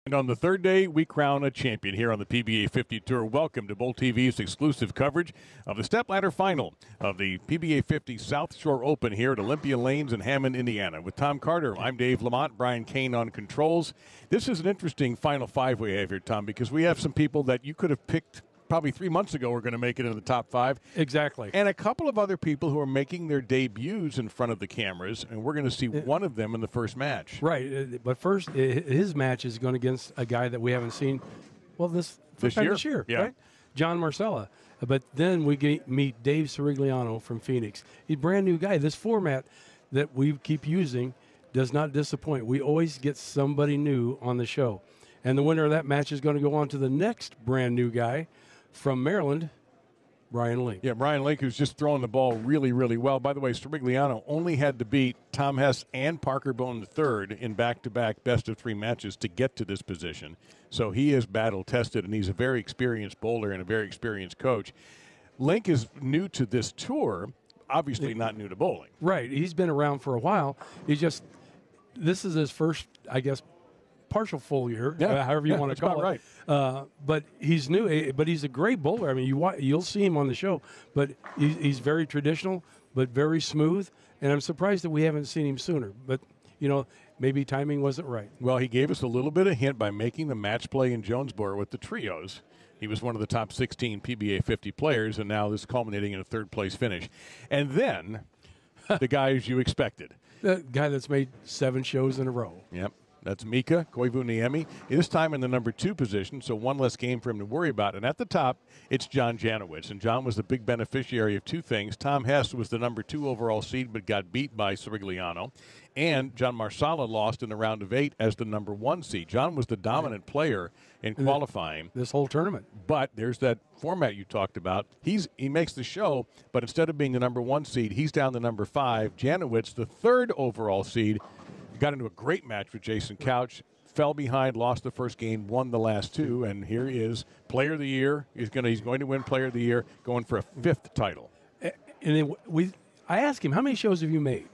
And on the third day, we crown a champion here on the PBA50 Tour. Welcome to BowlTV's exclusive coverage of the Stepladder final of the PBA50 South Shore Open here at Olympia Lanes in Hammond, Indiana. With Tom Carter, I'm Dave Lamont, Brian Kane on controls. This is an interesting final five we have here, Tom, because we have some people that you could have picked probably 3 months ago are going to make it into the top five. Exactly. And a couple of other people who are making their debuts in front of the cameras, and we're going to see one of them in the first match. Right. But first, his match is going against a guy that we haven't seen, well, this year, yeah. Right? John Marsala. But then we meet Dave Cirigliano from Phoenix. He's a brand new guy. This format that we keep using does not disappoint. We always get somebody new on the show. And the winner of that match is going to go on to the next brand new guy, from Maryland, Brian Link. Yeah, Brian Link, who's just throwing the ball really, really well. By the way, Cirigliano only had to beat Tom Hess and Parker Bone III in back-to-back best-of-3 matches to get to this position. So he is battle-tested, and he's a very experienced bowler and a very experienced coach. Link is new to this tour, obviously not new to bowling. Right. He's been around for a while. This is his first, I guess, partial full year, however you want to call it. Right. But he's new, but he's a great bowler. I mean, you'll see him on the show, but he's very traditional, but very smooth. And I'm surprised that we haven't seen him sooner. But, maybe timing wasn't right. Well, he gave us a little bit of hint by making the match play in Jonesboro with the trios. He was one of the top 16 PBA 50 players, and now this is culminating in a third-place finish. And then the guys you expected. The guy that's made 7 shows in a row. Yep. That's Mika, Koivuniemi, this time in the number 2 position, so one less game for him to worry about. And at the top, it's John Janawicz. And John was the big beneficiary of 2 things. Tom Hess was the number 2 overall seed but got beat by Cirigliano. And John Marsala lost in the round of 8 as the number 1 seed. John was the dominant player in qualifying. This whole tournament. But there's that format you talked about. He makes the show, but instead of being the number 1 seed, he's down to number 5. Janawicz, the 3rd overall seed, got into a great match with Jason Couch, fell behind, lost the first game, won the last 2, and here he is, Player of the Year. He's going to win Player of the Year, going for a 5th title. And then I asked him, how many shows have you made?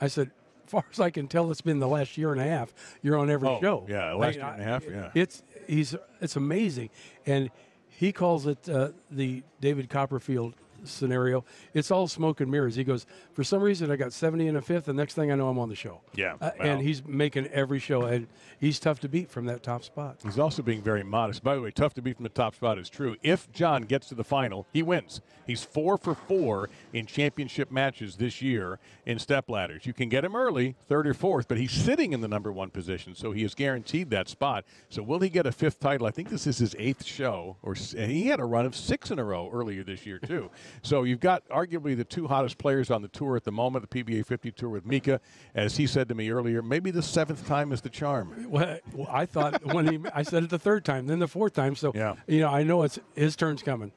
I said, as far as I can tell, it's been the last year and a half. You're on every show. Yeah, last year and a half, yeah. It's amazing. And he calls it the David Copperfield scenario. It's all smoke and mirrors. He goes, for some reason I got 70 and a 5th, the next thing I know I'm on the show. Yeah. And he's making every show, and he's tough to beat from that top spot. He's also being very modest. By the way, tough to beat from the top spot is true. If John gets to the final, he wins. He's 4 for 4 in championship matches this year in step ladders. You can get him early, 3rd or 4th, but he's sitting in the number 1 position, so he is guaranteed that spot. So will he get a 5th title? I think this is his 8th show, and he had a run of 6 in a row earlier this year too. So you've got arguably the 2 hottest players on the tour at the moment, the PBA 50 Tour with Mika. As he said to me earlier, maybe the 7th time is the charm. Well, I thought I said it the 3rd time, then the 4th time. So, I know it's his turn's coming.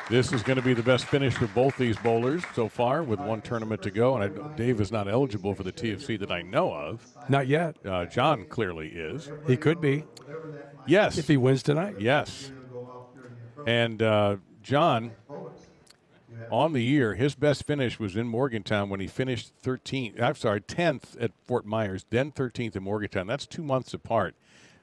This is going to be the best finish for both these bowlers so far with 1 tournament to go. And Dave is not eligible for the TFC that I know of. Not yet. John clearly is. He could be. Yes. If he wins tonight. Yes. And John, on the year, his best finish was in Morgantown when he finished 10th at Fort Myers, then 13th in Morgantown. That's 2 months apart.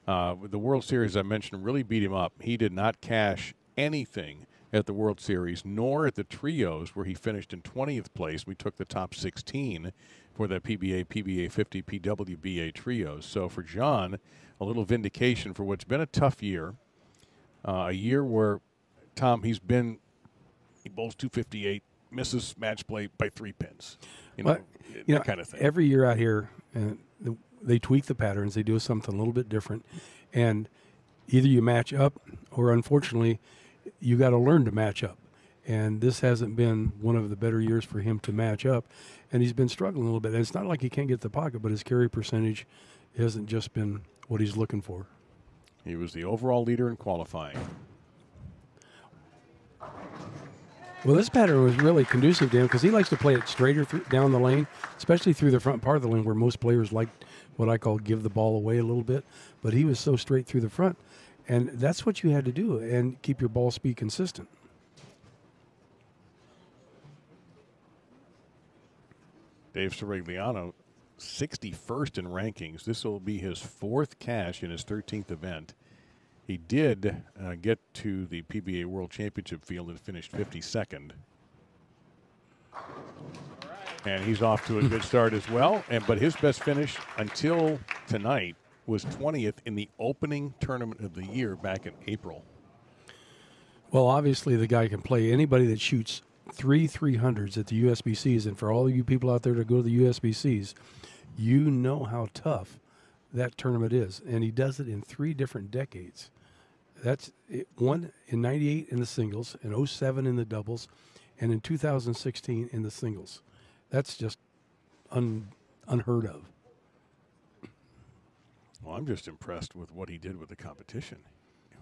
The World Series, I mentioned, really beat him up. He did not cash anything at the World Series, nor at the trios where he finished in 20th place. We took the top 16 for the PBA50, PWBA trios. So for John, a little vindication for what's been a tough year, a year where, Tom, he bowls 258, misses match play by 3 pins. That kind of thing. Every year out here, they tweak the patterns. They do something a little bit different. And either you match up or, unfortunately, you got to learn to match up. And this hasn't been one of the better years for him to match up. And he's been struggling a little bit. And it's not like he can't get the pocket, but his carry percentage hasn't just been what he's looking for. He was the overall leader in qualifying. Well, this pattern was really conducive to him because he likes to play it straighter down the lane, especially through the front part of the lane where most players like what I call give the ball away a little bit. But he was so straight through the front. And that's what you had to do and keep your ball speed consistent. Dave Cirigliano 61st in rankings. This will be his 4th cash in his 13th event. He did get to the PBA World Championship field and finished 52nd. And he's off to a good start as well. But his best finish until tonight was 20th in the opening tournament of the year back in April. Well, obviously the guy can play. Anybody that shoots 300s at the USBCs, and for all of you people out there to go to the USBCs, you know how tough that tournament is. And he does it in 3 different decades. That's it, one in 98 in the singles, in 07 in the doubles, and in 2016 in the singles. That's just unheard of. Well, I'm just impressed with what he did with the competition.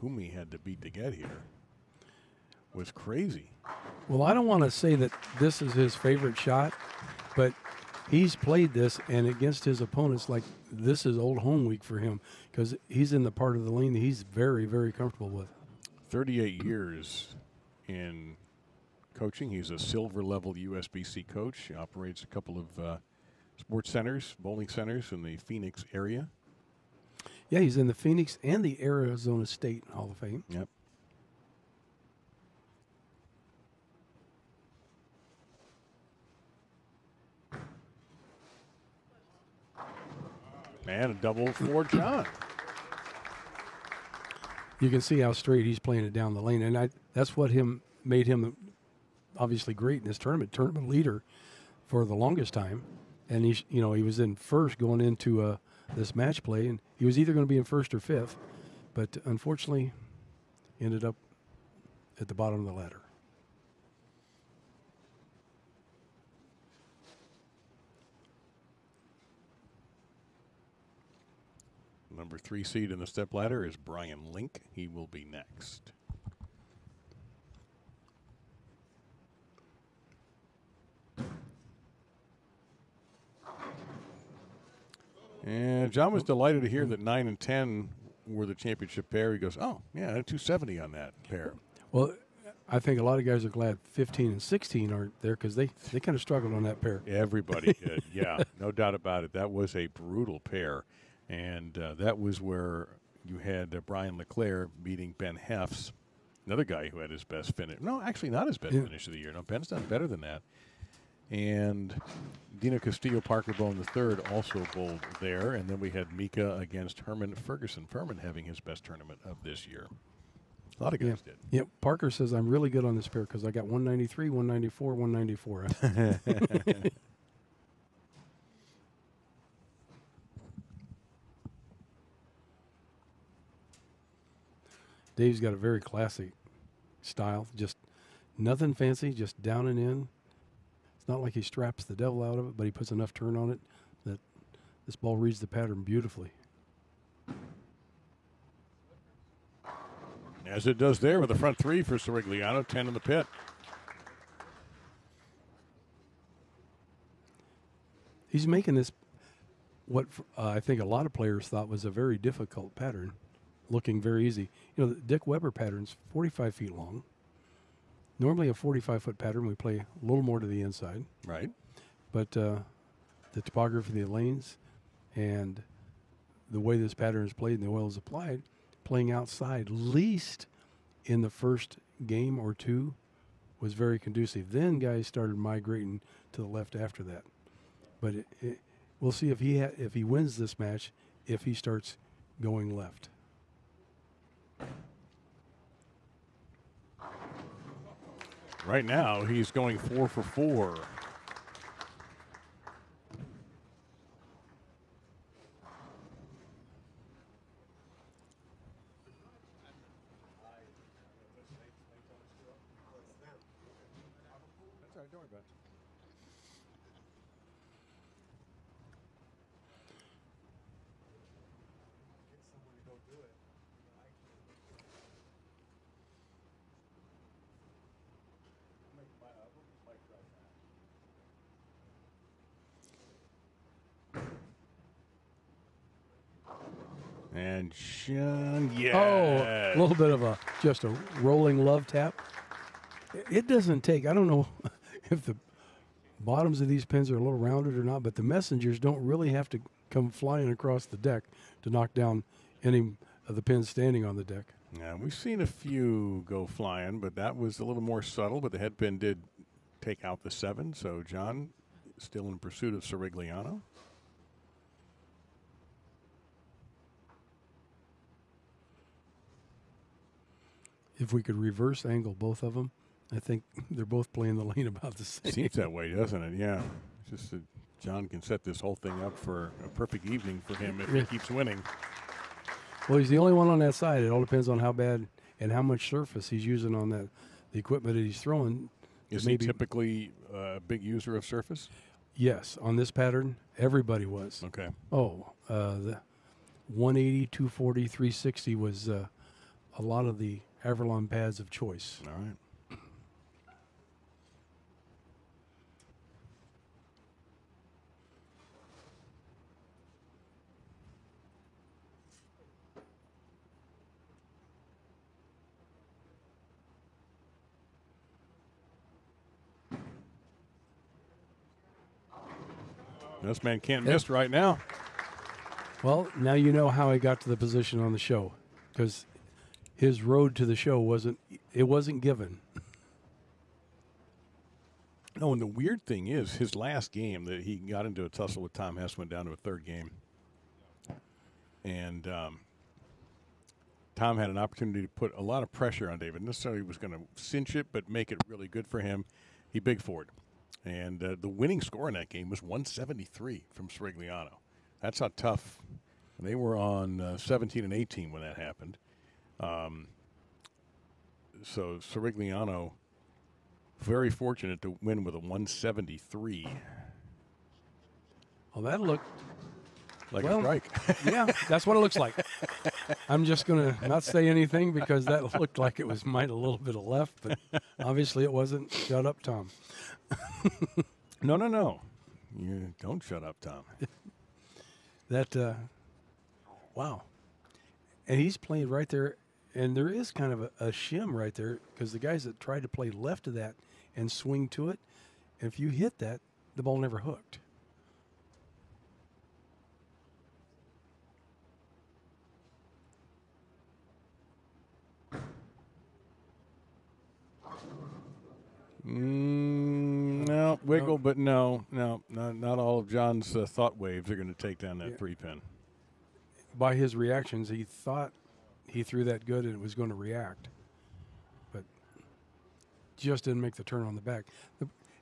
Whom he had to beat to get here was crazy. Well, I don't want to say that this is his favorite shot, but he's played this, and against his opponents, like this is old home week for him because he's in the part of the lane that he's very, very comfortable with. 38 years in coaching. He's a silver-level USBC coach. He operates a couple of sports centers, bowling centers in the Phoenix area. Yeah, he's in the Phoenix and the Arizona State Hall of Fame. Yep. And a double for John. You can see how straight he's playing it down the lane, and that's what made him obviously great in this tournament leader for the longest time. And he was in first going into this match play, and he was either going to be in first or fifth, but unfortunately ended up at the bottom of the ladder. Number 3 seed in the stepladder is Brian Link. He will be next. And John was delighted to hear that 9 and 10 were the championship pair. He goes, oh, yeah, 270 on that pair. Well, I think a lot of guys are glad 15 and 16 aren't there because they kind of struggled on that pair. Everybody did, yeah, no doubt about it. That was a brutal pair. And that was where you had Brian LeClaire beating Ben Hefts, another guy who had his best finish. No, actually not his best finish of the year. No, Ben's done better than that. And Dino Castillo Parker Bone III also bowled there. And then we had Mika against Herman Ferguson. Furman having his best tournament of this year. A lot of guys did. Yep. Parker says, I'm really good on this pair because I got 193, 194, 194. Dave's got a very classic style. Just nothing fancy, just down and in. It's not like he straps the devil out of it, but he puts enough turn on it that this ball reads the pattern beautifully. As it does there with the front 3 for Cirigliano, 10 in the pit. He's making this what I think a lot of players thought was a very difficult pattern, looking very easy. You know, the Dick Weber pattern's 45 feet long. Normally a 45-foot pattern, we play a little more to the inside. Right. But the topography of the lanes and the way this pattern is played and the oil is applied, playing outside, least in the first game or two, was very conducive. Then guys started migrating to the left after that. But we'll see if he wins this match, if he starts going left. Right now, he's going 4 for 4. And Sean, yeah. Oh, a little bit of just a rolling love tap. It doesn't take, I don't know if the bottoms of these pins are a little rounded or not, but the messengers don't really have to come flying across the deck to knock down any of the pins standing on the deck. Yeah, we've seen a few go flying, but that was a little more subtle. But the head pin did take out the 7, so John still in pursuit of Cirigliano. If we could reverse angle both of them, I think they're both playing the lane about the same. Seems that way, doesn't it? Yeah. It's just that John can set this whole thing up for a perfect evening for him if he keeps winning. Well, he's the only one on that side. It all depends on how bad and how much surface he's using on the equipment that he's throwing. Is he typically a big user of surface? Yes. On this pattern, everybody was. Okay. Oh, the 180, 240, 360 was a lot of the Avalon pads of choice. All right. This man can't miss right now. Well, now you know how he got to the position on the show, because his road to the show wasn't given. No, and the weird thing is, his last game that he got into a tussle with Tom Hess went down to a third game. And Tom had an opportunity to put a lot of pressure on David. Necessarily was going to cinch it, but make it really good for him. He big for it. And the winning score in that game was 173 from Cirigliano. That's how tough. They were on 17 and 18 when that happened. So Cirigliano, very fortunate to win with a 173. Well, that looked like a strike. Yeah, that's what it looks like. I'm just going to not say anything because that looked like it was might a little bit of left, but obviously it wasn't. Shut up, Tom. No. You don't shut up, Tom. That, wow. And he's playing right there, and there is kind of a shim right there because the guys that tried to play left of that and swing to it, if you hit that, the ball never hooked. No, wiggle, but no, not all of John's thought waves are going to take down that 3-pin. By his reactions, he thought he threw that good and it was going to react, but just didn't make the turn on the back.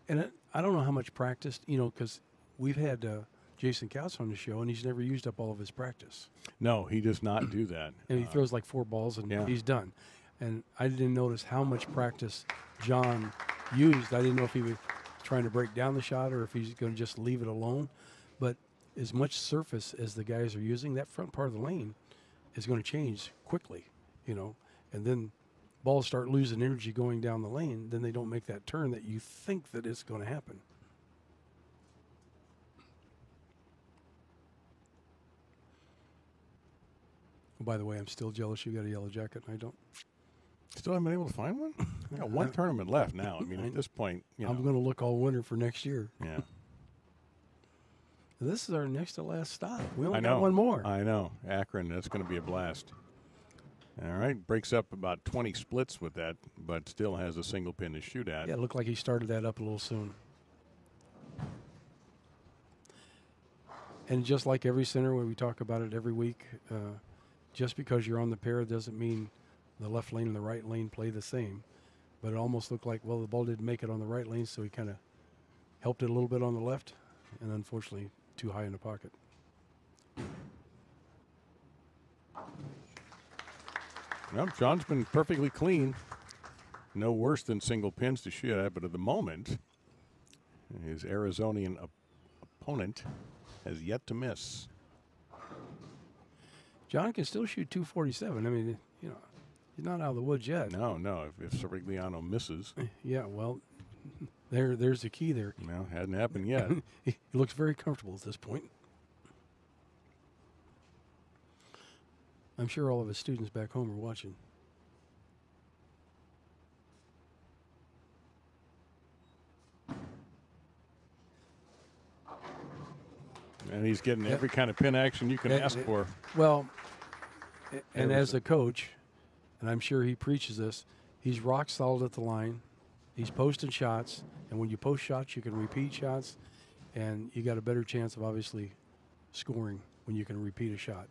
And I don't know how much practice, because we've had Jason Couch on the show, and he's never used up all of his practice. No, he does not do that. And he throws like 4 balls, and he's done. And I didn't notice how much practice John used. I didn't know if he was trying to break down the shot or if he's going to just leave it alone. But as much surface as the guys are using, that front part of the lane is going to change quickly, and then balls start losing energy going down the lane. Then they don't make that turn that you think that it's going to happen. Oh, by the way, I'm still jealous you got a yellow jacket and I don't. Still haven't been able to find one? I got one tournament left now. I mean, at this point, I'm going to look all winter for next year. Yeah. This is our next to last stop. We only I know. got one more. I know. Akron, that's going to be a blast. All right. Breaks up about 20 splits with that, but still has a single pin to shoot at. Yeah, it looked like he started that up a little soon. And just like every center, where we talk about it every week, just because you're on the pair doesn't mean the left lane and the right lane play the same. But it almost looked like, well, the ball didn't make it on the right lane, so he kind of helped it a little bit on the left, and unfortunately too high in the pocket. Well, John's been perfectly clean. No worse than single pins to shoot at, but at the moment, his Arizonian opponent has yet to miss. John can still shoot 247. I mean, he's not out of the woods yet. No. If Cirigliano misses. Yeah, well, there's the key there. No, hasn't happened yet. He looks very comfortable at this point. I'm sure all of his students back home are watching. And he's getting every kind of pin action you can ask for. Well, and as a coach, and I'm sure he preaches this, he's rock solid at the line. He's posting shots, and when you post shots, you can repeat shots, and you got a better chance of obviously scoring when you can repeat a shot.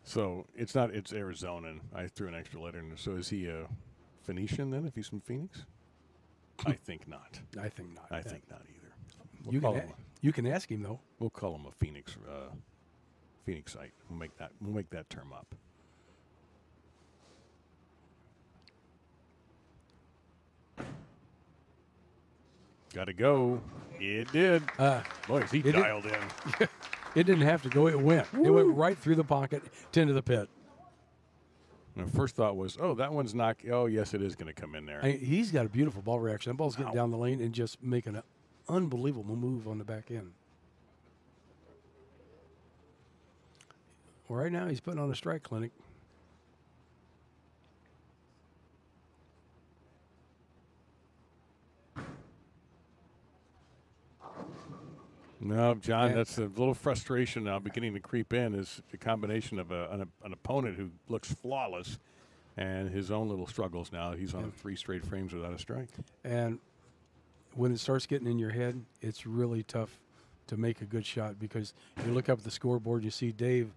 So it's Arizona, and I threw an extra letter in there. So is he a Phoenician then, if he's from Phoenix? I think not. I think not. I think not either. You can ask him, though. We'll call him a Phoenixite. We'll make that term up. Got to go. It did. Boy, he dialed in. It didn't have to go. It went. Woo. It went right through the pocket, into the pit. My first thought was, oh, that one's not. Oh, yes, it is going to come in there. He's got a beautiful ball reaction. That ball's getting down the lane and just making an unbelievable move on the back end. Well, right now, he's putting on a strike clinic. No, John, that's a little frustration now beginning to creep in, is the combination of an opponent who looks flawless and his own little struggles now. He's on 3 straight frames without a strike. And when it starts getting in your head, it's really tough to make a good shot, because you look up at the scoreboard, you see Dave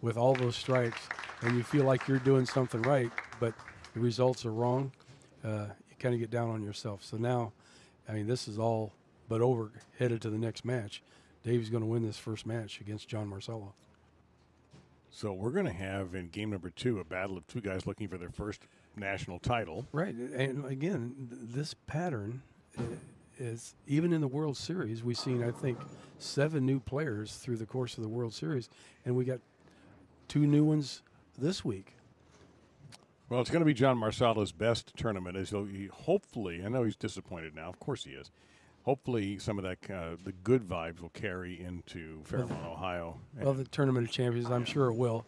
with all those strikes, and you feel like you're doing something right, but the results are wrong. You kind of get down on yourself. So now, I mean, this is all but over, headed to the next match. Dave's going to win this first match against John Marsala. So we're going to have in game number 2 a battle of 2 guys looking for their first national title. Right, and again, this pattern is, even in the World Series, we've seen, I think, 7 new players through the course of the World Series, and we got 2 new ones this week. Well, it's going to be John Marsala's best tournament. As he hopefully, I know he's disappointed now. Of course he is. Hopefully, some of that the good vibes will carry into Fairmont, Ohio. Well, the Tournament of Champions, I'm sure it will.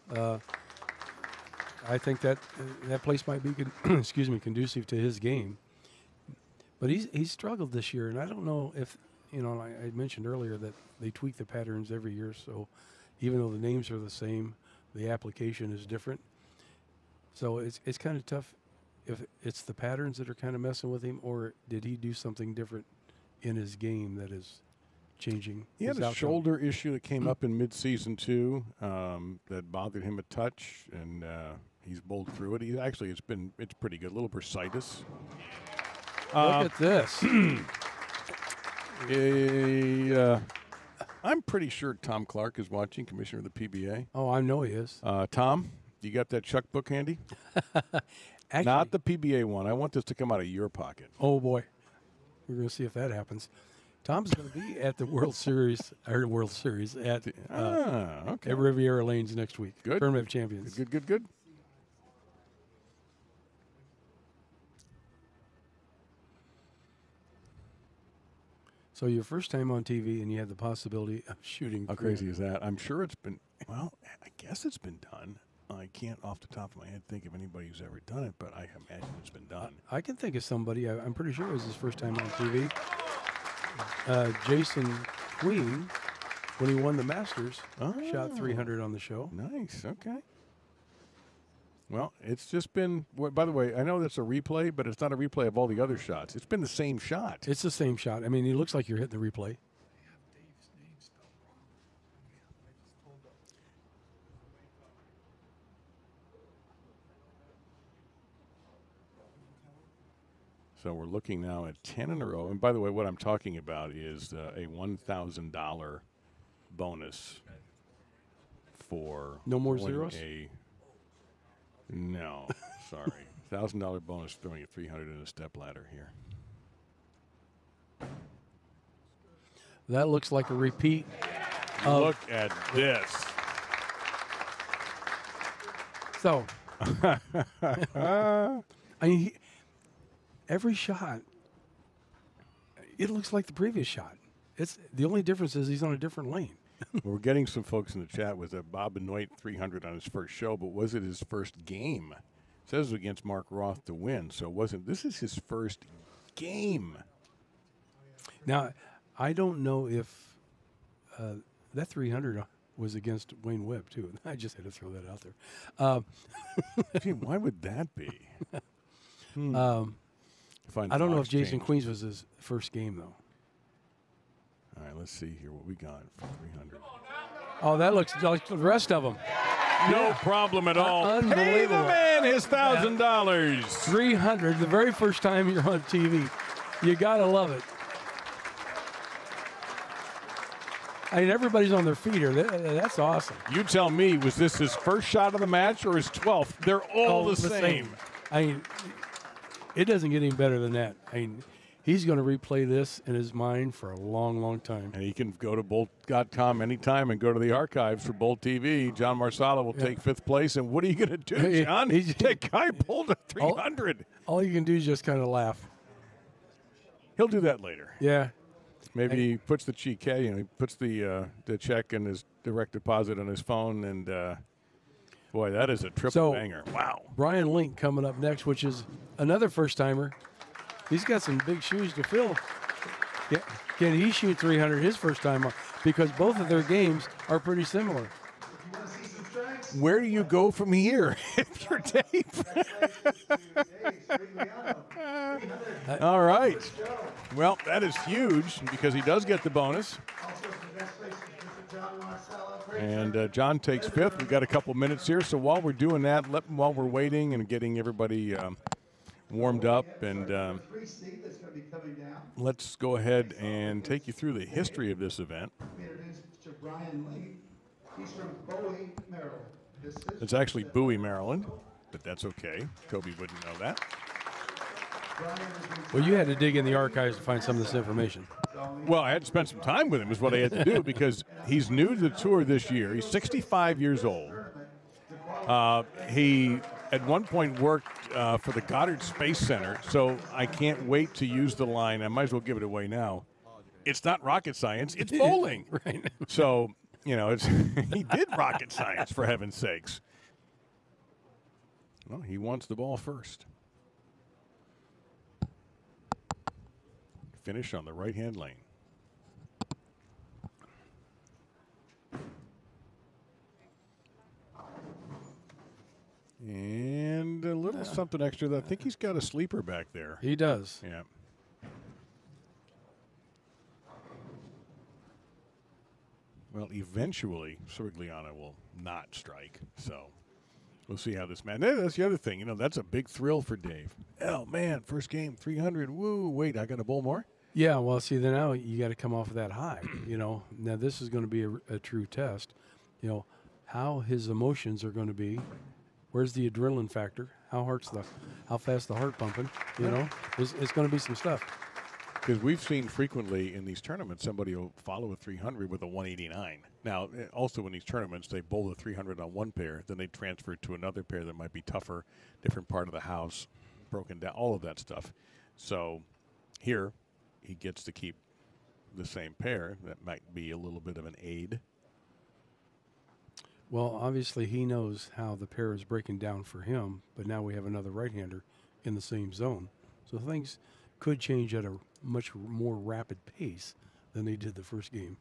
I think that place might be, conducive to his game. But he's struggled this year, and I don't know if, I mentioned earlier that they tweak the patterns every year. So even though the names are the same, the application is different. So it's kind of tough if it's the patterns that are kind of messing with him, or did he do something different in his game that is changing? He had a shoulder issue that came up in mid-season too, that bothered him a touch, and he's bowled through it. It's pretty good. A little bursitis. Look at this. I'm pretty sure Tom Clark is watching, commissioner of the PBA. Oh, I know he is. Tom, you got that Chuck book handy? Actually, not the PBA one. I want this to come out of your pocket. Oh boy. We're going to see if that happens. Tom's going to be at the World Series at Riviera Lanes next week. Good. Tournament of Champions. Good. So your first time on TV, and you had the possibility of shooting. How crazy is that? I'm sure it's been, I guess it's been done. I can't off the top of my head think of anybody who's ever done it, but I imagine it's been done. I can think of somebody. I'm pretty sure it was his first time on TV. Jason Queen, when he won the Masters, shot 300 on the show. Nice. Okay. Well, it's just been, by the way, I know that's a replay, but it's not a replay of all the other shots. It's been the same shot. It's the same shot. I mean, it looks like you're hitting the replay. So we're looking now at 10 in a row. And by the way, what I'm talking about is a $1,000 bonus for no more zeros. No, sorry, $1,000 bonus throwing a 300 in a step ladder here. That looks like a repeat. Look at this. So, I mean, every shot, it looks like the previous shot. It's the only difference is he's on a different lane. We're getting some folks in the chat with a Bob Benoit 300 on his first show, but was it his first game? It says against Mark Roth to win, so it wasn't. This is his first game. Now, I don't know if that 300 was against Wayne Webb, too. I just had to throw that out there. Gee, why would that be? I don't know if Jason Queens was his first game, though. All right, let's see here what we got for 300. Oh, that looks like the rest of them. No problem at all. Unbelievable. Pay the man his $1,000. 300, the very first time you're on TV. You got to love it. I mean, everybody's on their feet here. That's awesome. You tell me, was this his first shot of the match or his 12th? They're all the same. I mean, it doesn't get any better than that. I mean, he's going to replay this in his mind for a long, long time. And he can go to bolt.com anytime and go to the archives for Bolt TV. John Marsala will take 5th place. And what are you going to do, John? That guy pulled a 300. All you can do is just kind of laugh. He'll do that later. Yeah. Maybe he puts the check, he puts the check in his direct deposit on his phone, and boy, that is a triple banger. Wow. Brian Link coming up next, which is another first-timer. He's got some big shoes to fill. Can he shoot 300 his first time? Because both of their games are pretty similar. Where do you go from here if you're Dave? All right. Well, that is huge because he does get the bonus. And John takes 5th. We've got a couple minutes here. So while we're doing that, while we're waiting and getting everybody warmed up, and let's go ahead and take you through the history of this event. He's from Bowie, Maryland. It's actually Bowie, Maryland, but that's okay. Toby wouldn't know that. Well, you had to dig in the archives to find some of this information. Well, I had to spend some time with him is what I had to do because he's new to the tour this year. He's 65 years old. He, at one point, worked for the Goddard Space Center, so I can't wait to use the line. I might as well give it away now. It's not rocket science. It's bowling. Right. So, he did rocket science, for heaven's sakes. Well, he wants the ball first. Finish on the right-hand lane. And a little something extra. I think he's got a sleeper back there. He does. Yeah. Well, eventually, Cirigliano will not strike. So we'll see how this man. That's the other thing. That's a big thrill for Dave. Oh, man, first game, 300. Woo, wait, I got to bowl more? Yeah, well, see, then now you got to come off of that high. Now this is going to be a true test. How his emotions are going to be. Where's the adrenaline factor? How fast the heart pumping? It's going to be some stuff. Because we've seen frequently in these tournaments, somebody will follow a 300 with a 189. Now, also in these tournaments, they bowl the 300 on one pair, then they transfer it to another pair that might be tougher, different part of the house, broken down, all of that stuff. So here, he gets to keep the same pair. That might be a little bit of an aid. Well, obviously he knows how the pair is breaking down for him, but now we have another right-hander in the same zone. So things could change at a much more rapid pace than they did the first game.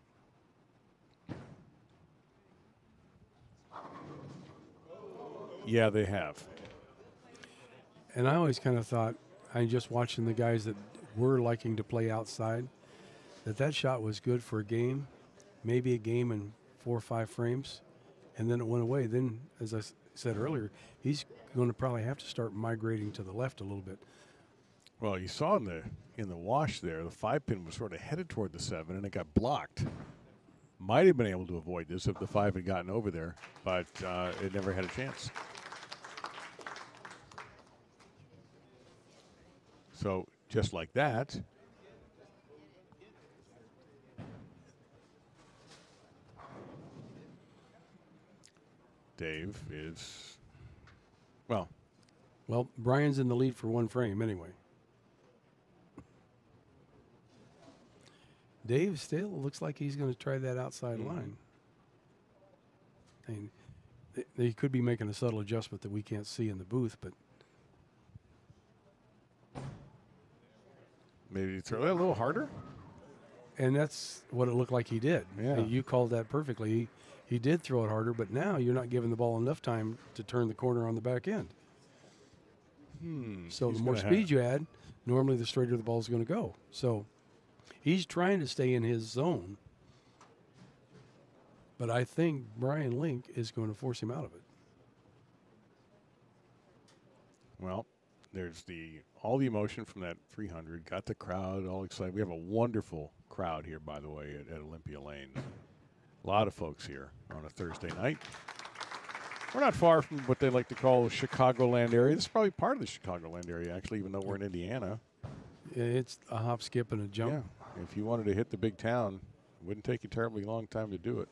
Yeah, they have. And I always kind of thought, just watching the guys that were liking to play outside, that shot was good for a game, maybe a game in 4 or 5 frames, and then it went away. Then, as I said earlier, he's going to probably have to start migrating to the left a little bit. Well, you saw in the wash there, the 5-pin was sort of headed toward the 7, and it got blocked. Might have been able to avoid this if the 5 had gotten over there, but it never had a chance. So just like that, Dave is, well, Brian's in the lead for 1 frame anyway. Dave still looks like he's going to try that outside line. I mean, they could be making a subtle adjustment that we can't see in the booth, but maybe throw that a little harder. And that's what it looked like he did. Yeah. And you called that perfectly. He did throw it harder, but now you're not giving the ball enough time to turn the corner on the back end. So He's the more gonna speed you add, normally the straighter the ball is going to go. So he's trying to stay in his zone. But I think Brian Link is going to force him out of it. Well, there's all the emotion from that 300. Got the crowd all excited. We have a wonderful crowd here, by the way, at Olympia Lanes. A lot of folks here on a Thursday night. We're not far from what they like to call the Chicagoland area. This is probably part of the Chicagoland area, actually, even though we're in Indiana. It's a hop, skip, and a jump. Yeah. If you wanted to hit the big town, it wouldn't take you a terribly long time to do it.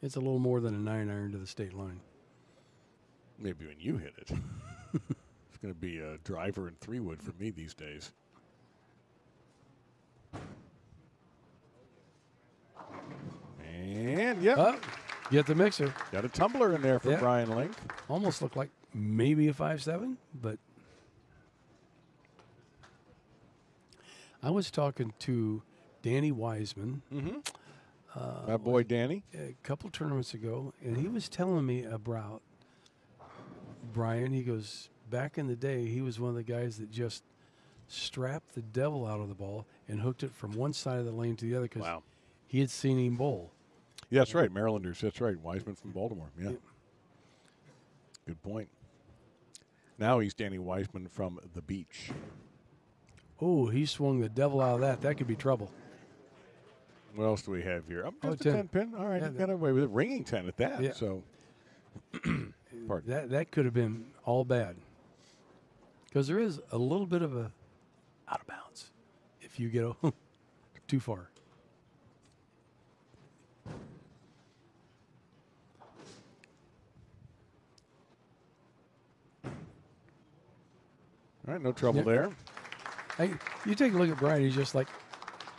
It's a little more than a 9-iron to the state line. Maybe when you hit it. It's going to be a driver and 3-wood for me these days. And, yep. Get the mixer. Got a tumbler in there for Yeah. Brian Link. Almost looked like maybe a 5.7, but I was talking to Danny Wiseman My boy Danny. a couple tournaments ago, and he was telling me about Brian. He goes, back in the day, he was one of the guys that just strapped the devil out of the ball and hooked it from one side of the lane to the other because Wow. he had seen him bowl. Yeah, that's right. Marylanders. That's right. Wiseman from Baltimore. Yeah. Yep. Good point. Now he's Danny Wiseman from the beach. Oh, he swung the devil out of that. That could be trouble. What else do we have here? Oh, Just a 10. 10 pin. All right, Yeah, you got away with it. Ringing 10 at that. Yeah. So, pardon. That could have been all bad. Because there is a little bit of a out of bounds if you get too far. All right, no trouble Yeah. there. Hey, you take a look at Brian. He's just like,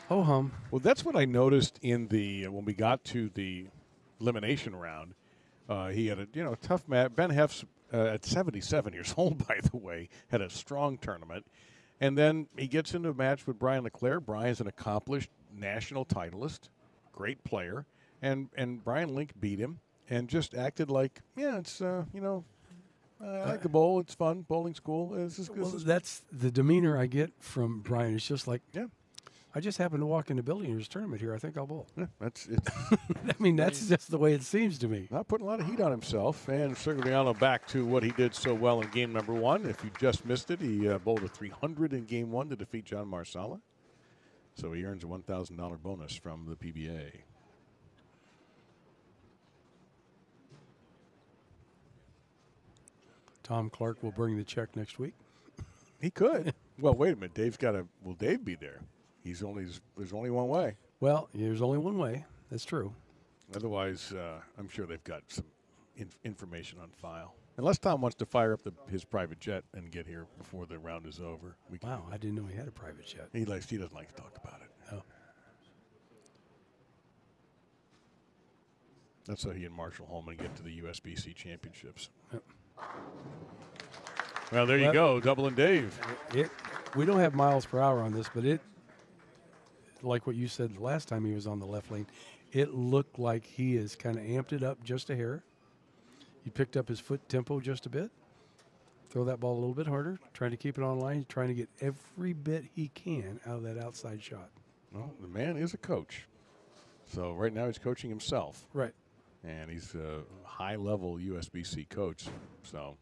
ho hum. Well, that's what I noticed in the when we got to the elimination round. He had a tough match. Ben Heff's at 77 years old, by the way, had a strong tournament, and then he gets into a match with Brian Leclerc. Brian's an accomplished national titleist, great player, and Brian Link beat him and just acted like, yeah, it's I like the bowl. It's fun. Bowling school. Well, that's the demeanor I get from Brian. It's just like, yeah. I just happened to walk in the building. There's a tournament here. I think I'll bowl. Yeah, it's I mean, that's just the way it seems to me. not putting a lot of heat on himself. And Cirigliano back to what he did so well in game number 1. If you just missed it, he bowled a 300 in game 1 to defeat John Marsala. So he earns a $1,000 bonus from the PBA. Tom Clark will bring the check next week. He could. Well, wait a minute. Dave's got to. Will Dave be there? There's only one way. Well, there's only one way. That's true. Otherwise, I'm sure they've got some information on file. Unless Tom wants to fire up his private jet and get here before the round is over. Wow, I didn't know he had a private jet. He doesn't like to talk about it. Oh. That's how he and Marshall Holman get to the USBC championships. Yep. Well, there you go, Double and Dave. We don't have miles per hour on this, but like what you said the last time he was on the left lane, it looked like he has kind of amped it up just a hair. He picked up his foot tempo just a bit. Throw that ball a little bit harder, trying to keep it on line, trying to get every bit he can out of that outside shot. Well, the man is a coach. So right now he's coaching himself. Right. And he's a high-level USBC coach. So,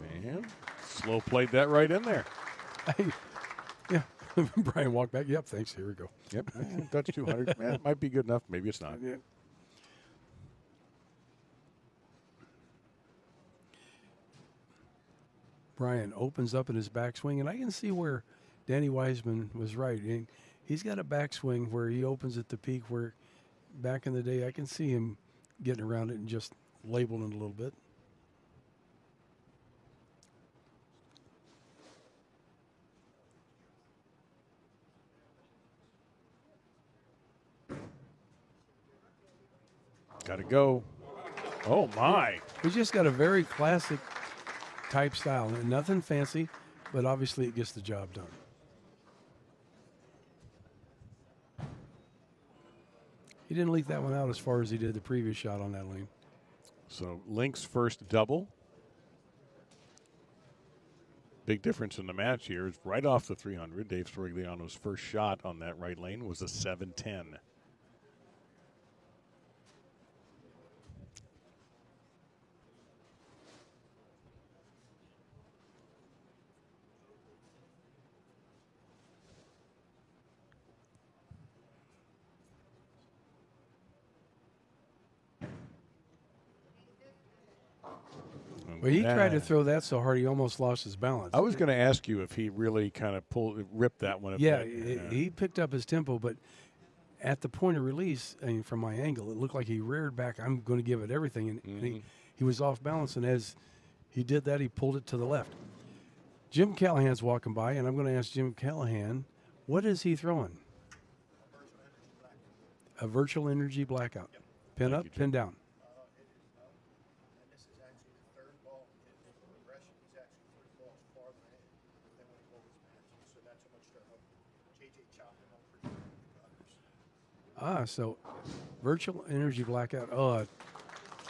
man, slow played that right in there. Yeah. Brian walked back. Yep, thanks. Here we go. Yep, touch 200. It might be good enough. Maybe it's not. Yeah. Brian opens up in his backswing, and I can see where Danny Wiseman was right. And he's got a backswing where he opens at the peak where back in the day I can see him getting around it and just labeling it a little bit. Got to go. Oh, my. We just got a very classic type style. Nothing fancy, but obviously it gets the job done. He didn't leak that one out as far as he did the previous shot on that lane. So Link's first double. Big difference in the match here is right off the 300. Dave Cirigliano's first shot on that right lane was a 710. Well, he tried to throw that so hard he almost lost his balance. I was going to ask you if he really kind of ripped that one. Yeah, he picked up his tempo, but at the point of release, I mean, from my angle, it looked like he reared back. I'm going to give it everything, and he was off balance. And as he did that, he pulled it to the left. Jim Callahan's walking by, and I'm going to ask Jim Callahan, what is he throwing? A virtual energy blackout. Yep. Pin up, pin down. So virtual energy blackout. Oh, a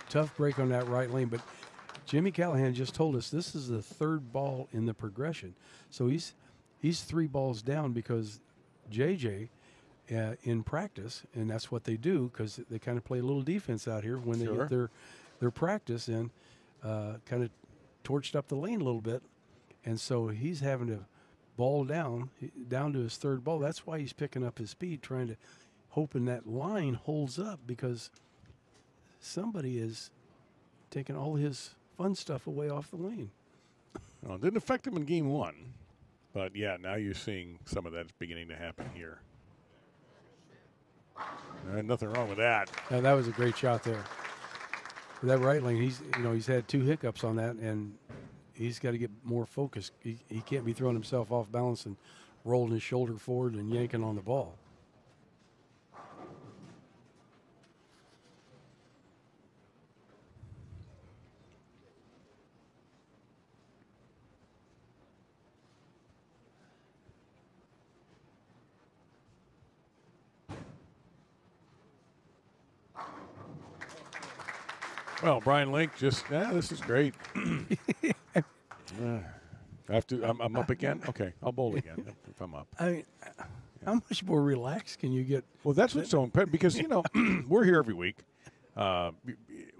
tough break on that right lane. But Jimmy Callahan just told us this is the third ball in the progression. So he's 3 balls down because JJ in practice, and that's what they do because they kind of play a little defense out here when they get their practice in, kind of torched up the lane a little bit. And so he's having to ball down to his third ball. That's why he's picking up his speed, trying to hoping that line holds up because somebody is taking all his fun stuff away off the lane. Well, it didn't affect him in game 1, but yeah, now you're seeing some of that's beginning to happen here. Nothing wrong with that. Now, that was a great shot there. That right lane, he's had 2 hiccups on that, and he's got to get more focused. He can't be throwing himself off balance and rolling his shoulder forward and yanking on the ball. Well, Brian Link just, this is great. I'm up again? Okay, I'll bowl again if I'm up. I mean, how much more relaxed can you get? Well, that's what's so important because, we're here every week.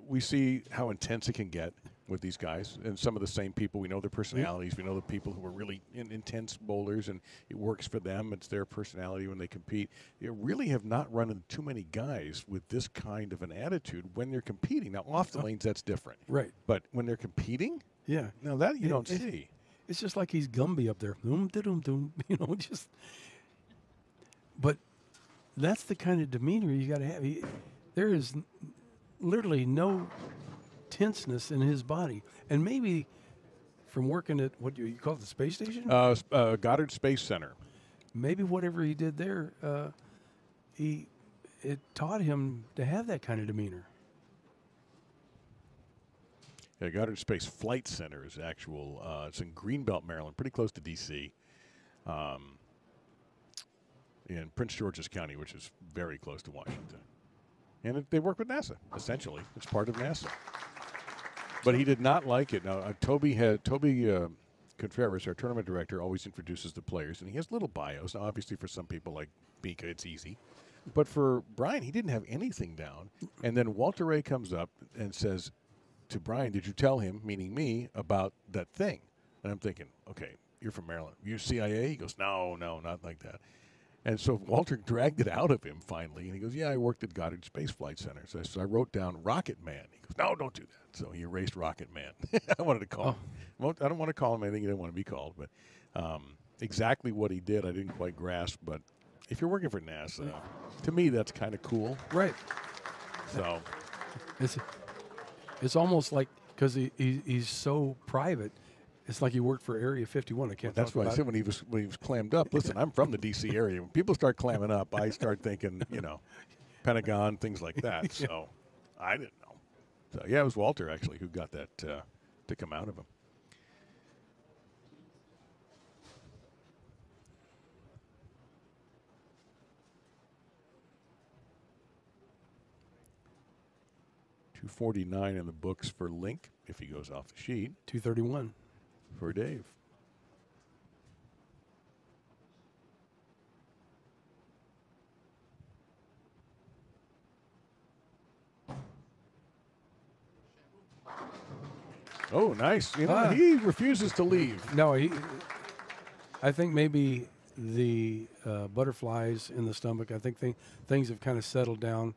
We see how intense it can get with these guys and some of the same people. We know their personalities. We know the people who are really intense bowlers, and it works for them. It's their personality when they compete. You really have not run into too many guys with this kind of an attitude when they're competing. Now, off the lanes, that's different. Right. But when they're competing, yeah, now that you don't see. It's just like he's Gumby up there. Just. But that's the kind of demeanor you got to have. There is literally no tenseness in his body, and maybe from working at what you call it, the space station, Goddard Space Center. Maybe whatever he did there, it taught him to have that kind of demeanor. Yeah, Goddard Space Flight Center is actual. It's in Greenbelt, Maryland, pretty close to D.C. In Prince George's County, which is very close to Washington. And they work with NASA, essentially. It's part of NASA. But he did not like it. Now, Toby Contreras, our tournament director, always introduces the players, and he has little bios. Now, obviously, for some people like Mika, it's easy. But for Brian, he didn't have anything down. And then Walter Ray comes up and says to Brian, did you tell him, meaning me, about that thing? And I'm thinking, okay, you're from Maryland. You CIA? He goes, no, not like that. And so Walter dragged it out of him finally, and he goes, yeah, I worked at Goddard Space Flight Center. So I wrote down Rocket Man. He goes, no, don't do that. So he erased Rocket Man. I wanted to call him. I don't want to call him anything he didn't want to be called, but exactly what he did I didn't quite grasp. But if you're working for NASA, to me that's kind of cool. Right. So it's almost like, because he's so private, it's like he worked for Area 51. I can't. That's what I said when he was clammed up. Listen, I'm from the D.C. area. When people start clamming up, I start thinking, Pentagon, things like that. Yeah. So I didn't know. So yeah, it was Walter actually who got that to come out of him. 249 in the books for Link if he goes off the sheet. 231 for Dave. Oh, nice. You know, he refuses to leave. No, I think maybe the butterflies in the stomach, I think things have kind of settled down,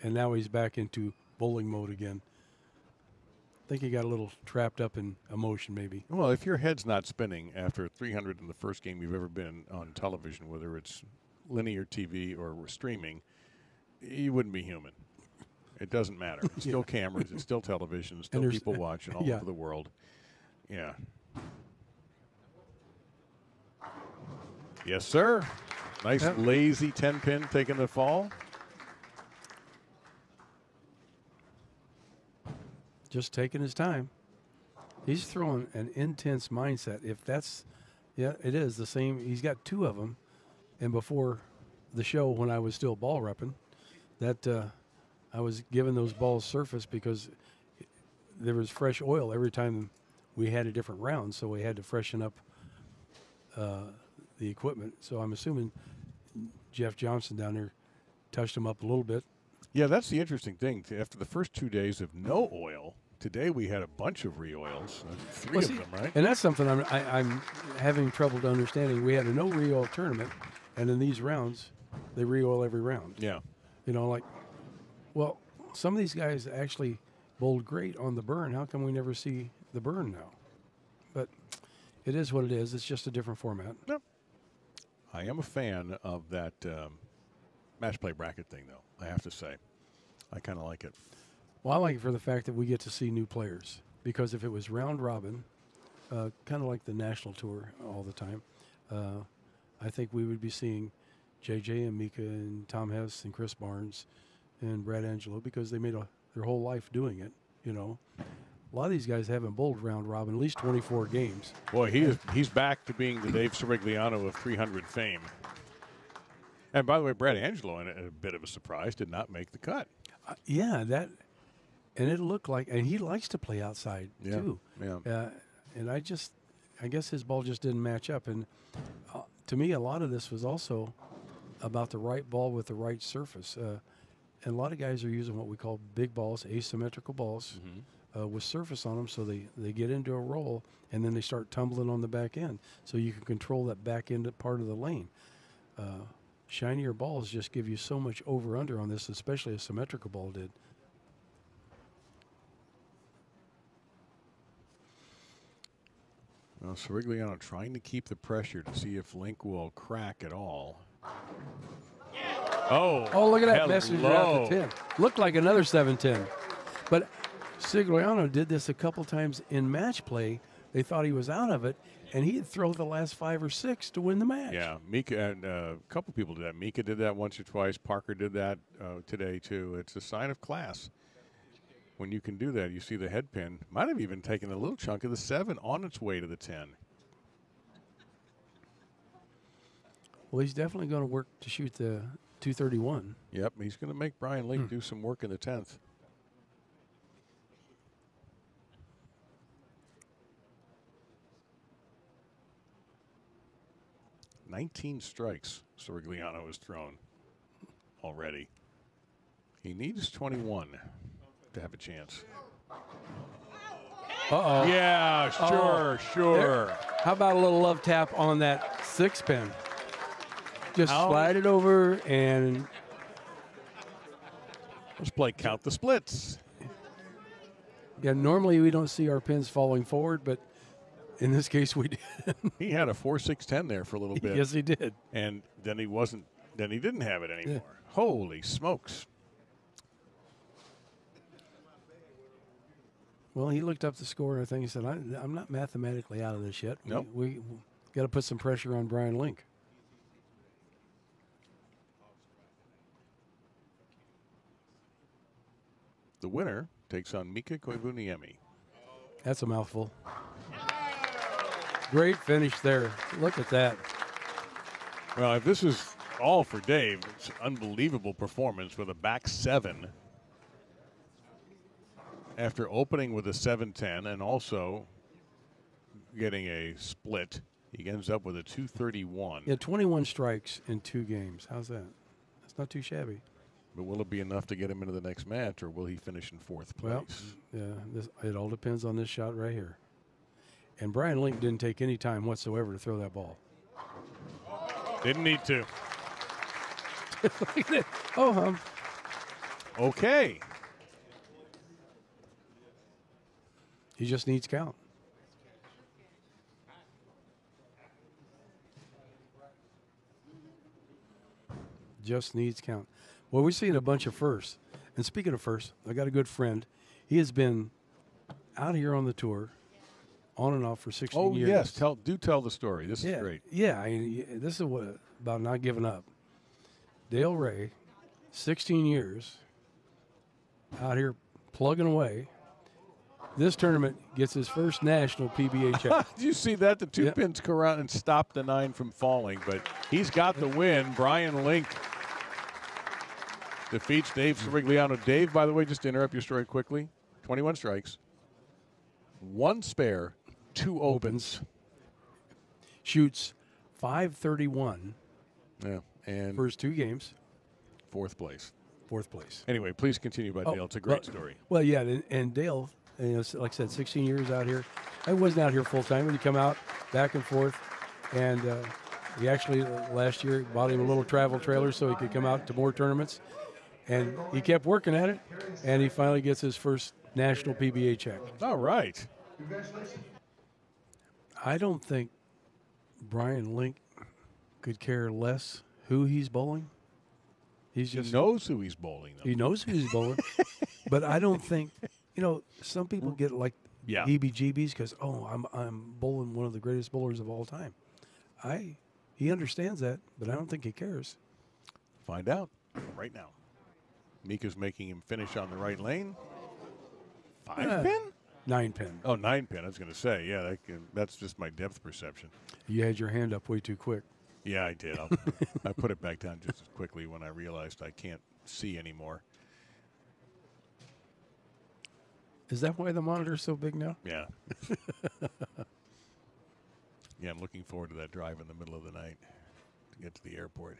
and now he's back into bowling mode again. I think he got a little trapped up in emotion, maybe. Well, if your head's not spinning after 300 in the first game you've ever been on television, whether it's linear TV or streaming, you wouldn't be human. It doesn't matter. It's still cameras. It's still television. It's still people watching all over the world. Yeah. Yes, sir. Nice lazy 10-pin taking the fall. Just taking his time. He's throwing an intense mindset. If that's, it is the same. He's got two of them. And before the show, when I was still ball repping, that I was giving those balls surface because there was fresh oil every time we had a different round, so we had to freshen up the equipment. So I'm assuming Jeff Johnson down there touched him up a little bit. Yeah, that's the interesting thing. After the first 2 days of no oil, today we had a bunch of re-oils, three of them, right? And that's something I'm having trouble to understanding. We had a no re-oil tournament, and in these rounds, they re-oil every round. Yeah. You know, like, well, some of these guys actually bowled great on the burn. How come we never see the burn now? But it is what it is. It's just a different format. Yep. I am a fan of that match play bracket thing, though, I have to say. I kind of like it. Well, I like it for the fact that we get to see new players. Because if it was round robin, kind of like the national tour all the time, I think we would be seeing JJ and Mika and Tom Hess and Chris Barnes and Brad Angelo because they made their whole life doing it, you know. A lot of these guys haven't bowled round robin, at least 24 games. Boy, he's back to being the Dave Cirigliano of 300 fame. And by the way, Brad Angelo, in a bit of a surprise, did not make the cut. Yeah, and it looked like, and he likes to play outside too. Yeah. And I guess his ball just didn't match up. And to me, a lot of this was also about the right ball with the right surface. And a lot of guys are using what we call big balls, asymmetrical balls, with surface on them, so they get into a roll, and then they start tumbling on the back end. So you can control that back end part of the lane. Shinier balls just give you so much over-under on this, especially a symmetrical ball did. Well, Cirigliano trying to keep the pressure to see if Link will crack at all. Oh, look at that messenger out to 10. Looked like another 7-10. But Cirigliano did this a couple times in match play. They thought he was out of it, and he'd throw the last 5 or 6 to win the match. Yeah, Mika and a couple people did that. Mika did that once or twice. Parker did that today, too. It's a sign of class. When you can do that, you see the head pin. Might have even taken a little chunk of the 7 on its way to the 10. Well, he's definitely going to work to shoot the 231. Yep, he's going to make Brian Link do some work in the 10th. "19 strikes Cirigliano has thrown already. He needs 21 to have a chance. Uh-oh. Yeah, sure. There. How about a little love tap on that 6-pin? Just slide it over and... Let's play count the splits. Yeah, normally we don't see our pins falling forward, but in this case we did. He had a 4-6-10 there for a little bit. Yes, he did. And then he didn't have it anymore. Yeah. Holy smokes. Well, he looked up the score, and I think he said, I'm not mathematically out of this yet. Nope. We got to put some pressure on Brian Link. The winner takes on Mika Koivuniemi. That's a mouthful. Great finish there. Look at that. Well, if this is all for Dave, it's an unbelievable performance with a back 7. after opening with a 7-10 and also getting a split, he ends up with a 231. Yeah, 21 strikes in 2 games. How's that? That's not too shabby. But will it be enough to get him into the next match, or will he finish in 4th place? Well, yeah, it all depends on this shot right here. And Brian Link didn't take any time whatsoever to throw that ball. Didn't need to. Oh, Okay. he just needs count. Just needs count. Well, we're seeing a bunch of firsts. And speaking of firsts, I got a good friend. He has been out here on the tour, on and off for 16 years. Oh, yes. Do tell the story. This is great. Yeah, I mean, this is what about not giving up. Dale Ray, 16 years, out here plugging away. This tournament gets his first national PBA check. Did you see that? The 2 pins come around and stop the 9 from falling, but he's got the win. Brian Link defeats Dave Cirigliano. Dave, by the way, just to interrupt your story quickly, 21 strikes, 1 spare, 2 opens. Shoots .531. Yeah, and first 2 games. 4th place. 4th place. Anyway, please continue about Dale. It's a great story. Well, yeah, and Dale, you know, like I said, 16 years out here. I wasn't out here full time, but he come out back and forth, and he actually last year bought him a little travel trailer so he could come out to more tournaments, and he kept working at it, and he finally gets his first national PBA check. All right. I don't think Brian Link could care less who he's bowling. He knows who he's bowling, though. He knows who he's bowling, but I don't think, you know, some people get like heebie-jeebies because, I'm bowling one of the greatest bowlers of all time. He understands that, but I don't think he cares. Find out right now. Mika's making him finish on the right lane. 5 pin? 9 pin. Oh, 9 pin. I was going to say, yeah, that's just my depth perception. You had your hand up way too quick. Yeah, I did. I put it back down just as quickly when I realized I can't see anymore. Is that why the monitor's so big now? Yeah. Yeah, I'm looking forward to that drive in the middle of the night to get to the airport.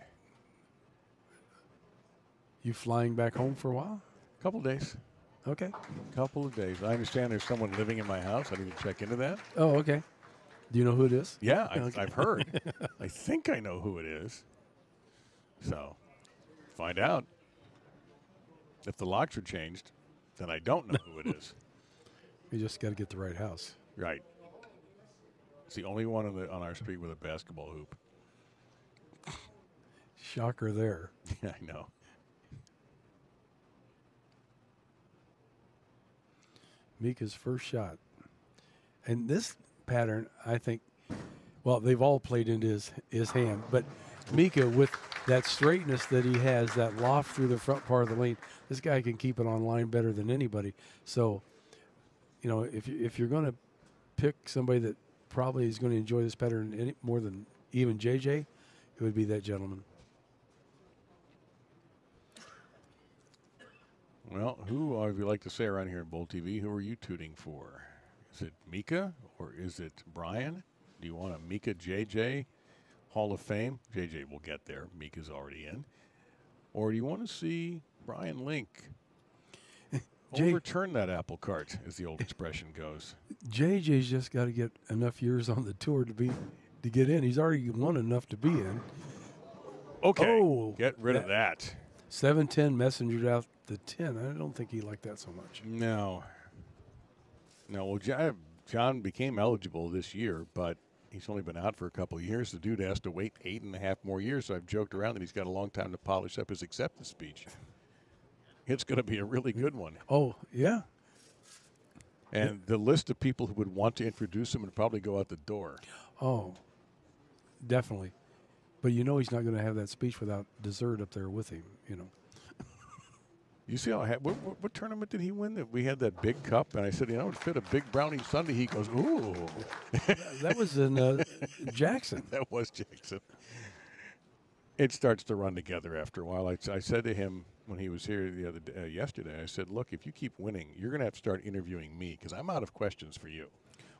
You flying back home for a while? A couple days. Okay. Couple of days. I understand there's someone living in my house. I need to check into that. Oh, okay. Do you know who it is? Yeah, I've heard. I think I know who it is. So, find out. If the locks are changed, then I don't know who it is. You just got to get the right house. Right. It's the only one on our street with a basketball hoop. Shocker there. Yeah, I know. Mika's first shot. And this pattern, I think, well, they've all played into his hand, but Mika, with that straightness that he has, that loft through the front part of the lane, this guy can keep it on line better than anybody. So, you know, if you're going to pick somebody that probably is going to enjoy this pattern more than even JJ, it would be that gentleman. Well, who, as we like to say around here at BowlTV, who are you tooting for? Is it Mika or is it Brian? Do you want a Mika JJ Hall of Fame? JJ will get there. Mika's already in. Or do you want to see Brian Link overturn that apple cart, as the old expression goes? JJ's just got to get enough years on the tour to get in. He's already won enough to be in. Okay, get rid of that. 7-10 messengered out the 10. I don't think he liked that so much. No. Well, John became eligible this year, but he's only been out for a couple of years. The dude has to wait 8.5 more years, so I've joked around that he's got a long time to polish up his acceptance speech. It's going to be a really good one. Oh, yeah. And the list of people who would want to introduce him would probably go out the door. Oh, definitely. But you know he's not going to have that speech without dessert up there with him, you know. You see how what tournament did he win? That we had that big cup, and I said, it would fit a big brownie sundae. He goes, ooh. That was in Jackson. That was Jackson. It starts to run together after a while. I said to him when he was here the other day, yesterday, I said, look, if you keep winning, you're going to have to start interviewing me because I'm out of questions for you.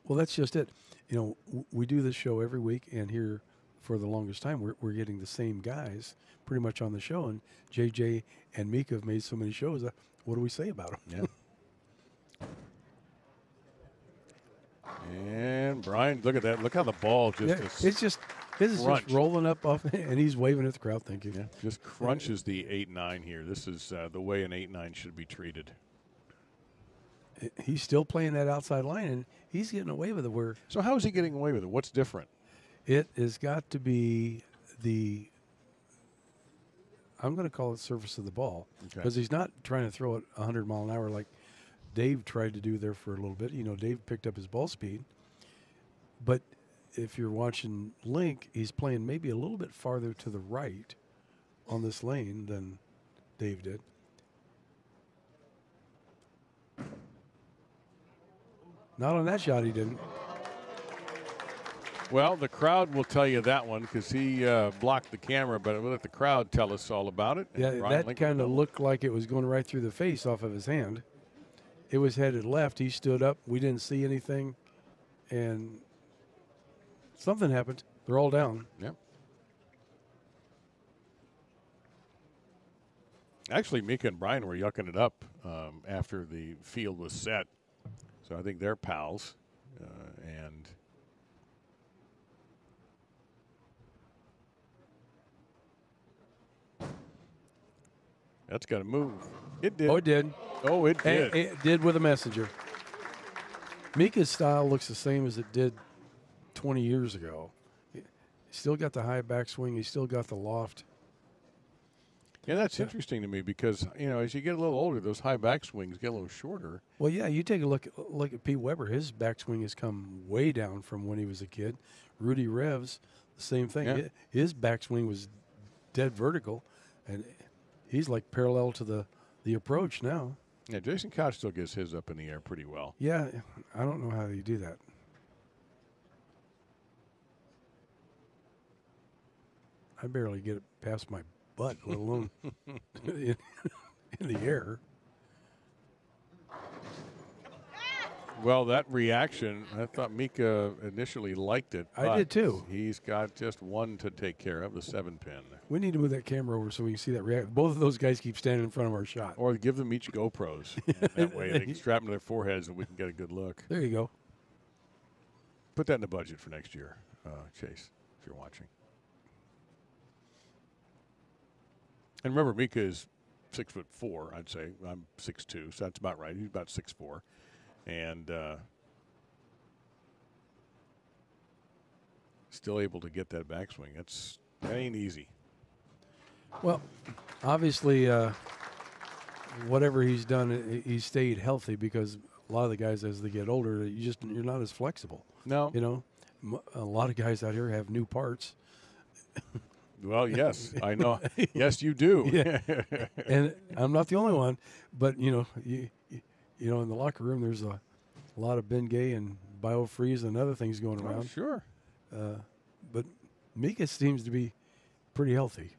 Well, that's just it. You know, we do this show every week, and here for the longest time, we're getting the same guys pretty much on the show. And JJ and Mika have made so many shows. What do we say about them? Yeah. And Brian, look at that. Look how the ball just It's just rolling up off, and he's waving at the crowd. Thank you. Yeah, just crunches the 8-9 here. This is the way an 8-9 should be treated. He's still playing that outside line, and he's getting away with it. So how is he getting away with it? What's different? It has got to be I'm going to call it surface of the ball, because he's not trying to throw it 100 mile an hour like Dave tried to do there for a little bit. You know, Dave picked up his ball speed, but if you're watching Link, he's playing maybe a little bit farther to the right on this lane than Dave did. Not on that shot, he didn't. Well, the crowd will tell you that one because he blocked the camera, but we'll let the crowd tell us all about it. Yeah, that kind of looked like it was going right through the face off of his hand. It was headed left. He stood up. We didn't see anything, and something happened. They're all down. Yep. Actually, Mika and Brian were yucking it up after the field was set. So I think they're pals. And that's got to move. It did. Oh, it did. Oh, it did. It did with a messenger. Mika's style looks the same as it did 20 years ago. He still got the high backswing. He still got the loft. Yeah, that's interesting to me because, you know, as you get a little older, those high backswings get a little shorter. Well, yeah, you take a look at Pete Weber. His backswing has come way down from when he was a kid. Rudy Revs, the same thing. Yeah. His backswing was dead vertical, and he's like parallel to the approach now. Yeah, Jason Koch still gets his up in the air pretty well. Yeah, I don't know how you do that. I barely get it past my butt, let alone in the air. Well, that reaction, I thought Mika initially liked it. I did too. He's got just one to take care of, the 7-pin. We need to move that camera over so we can see that reaction. Both of those guys keep standing in front of our shot. Or give them each GoPros. That way they can strap them to their foreheads and we can get a good look. There you go. Put that in the budget for next year, Chase, if you're watching. And remember, Mika is 6'4", I'd say. I'm 6'2", so that's about right. He's about 6'4". And still able to get that backswing. That ain't easy. Well, obviously, whatever he's done, he stayed healthy because a lot of the guys, as they get older, you're not as flexible. No. You know, a lot of guys out here have new parts. Well, yes, I know. Yes, you do. Yeah. And I'm not the only one, but you know, you know, in the locker room, there's a lot of Bengay and BioFreeze and other things going around. Oh, sure. But Mika seems to be pretty healthy.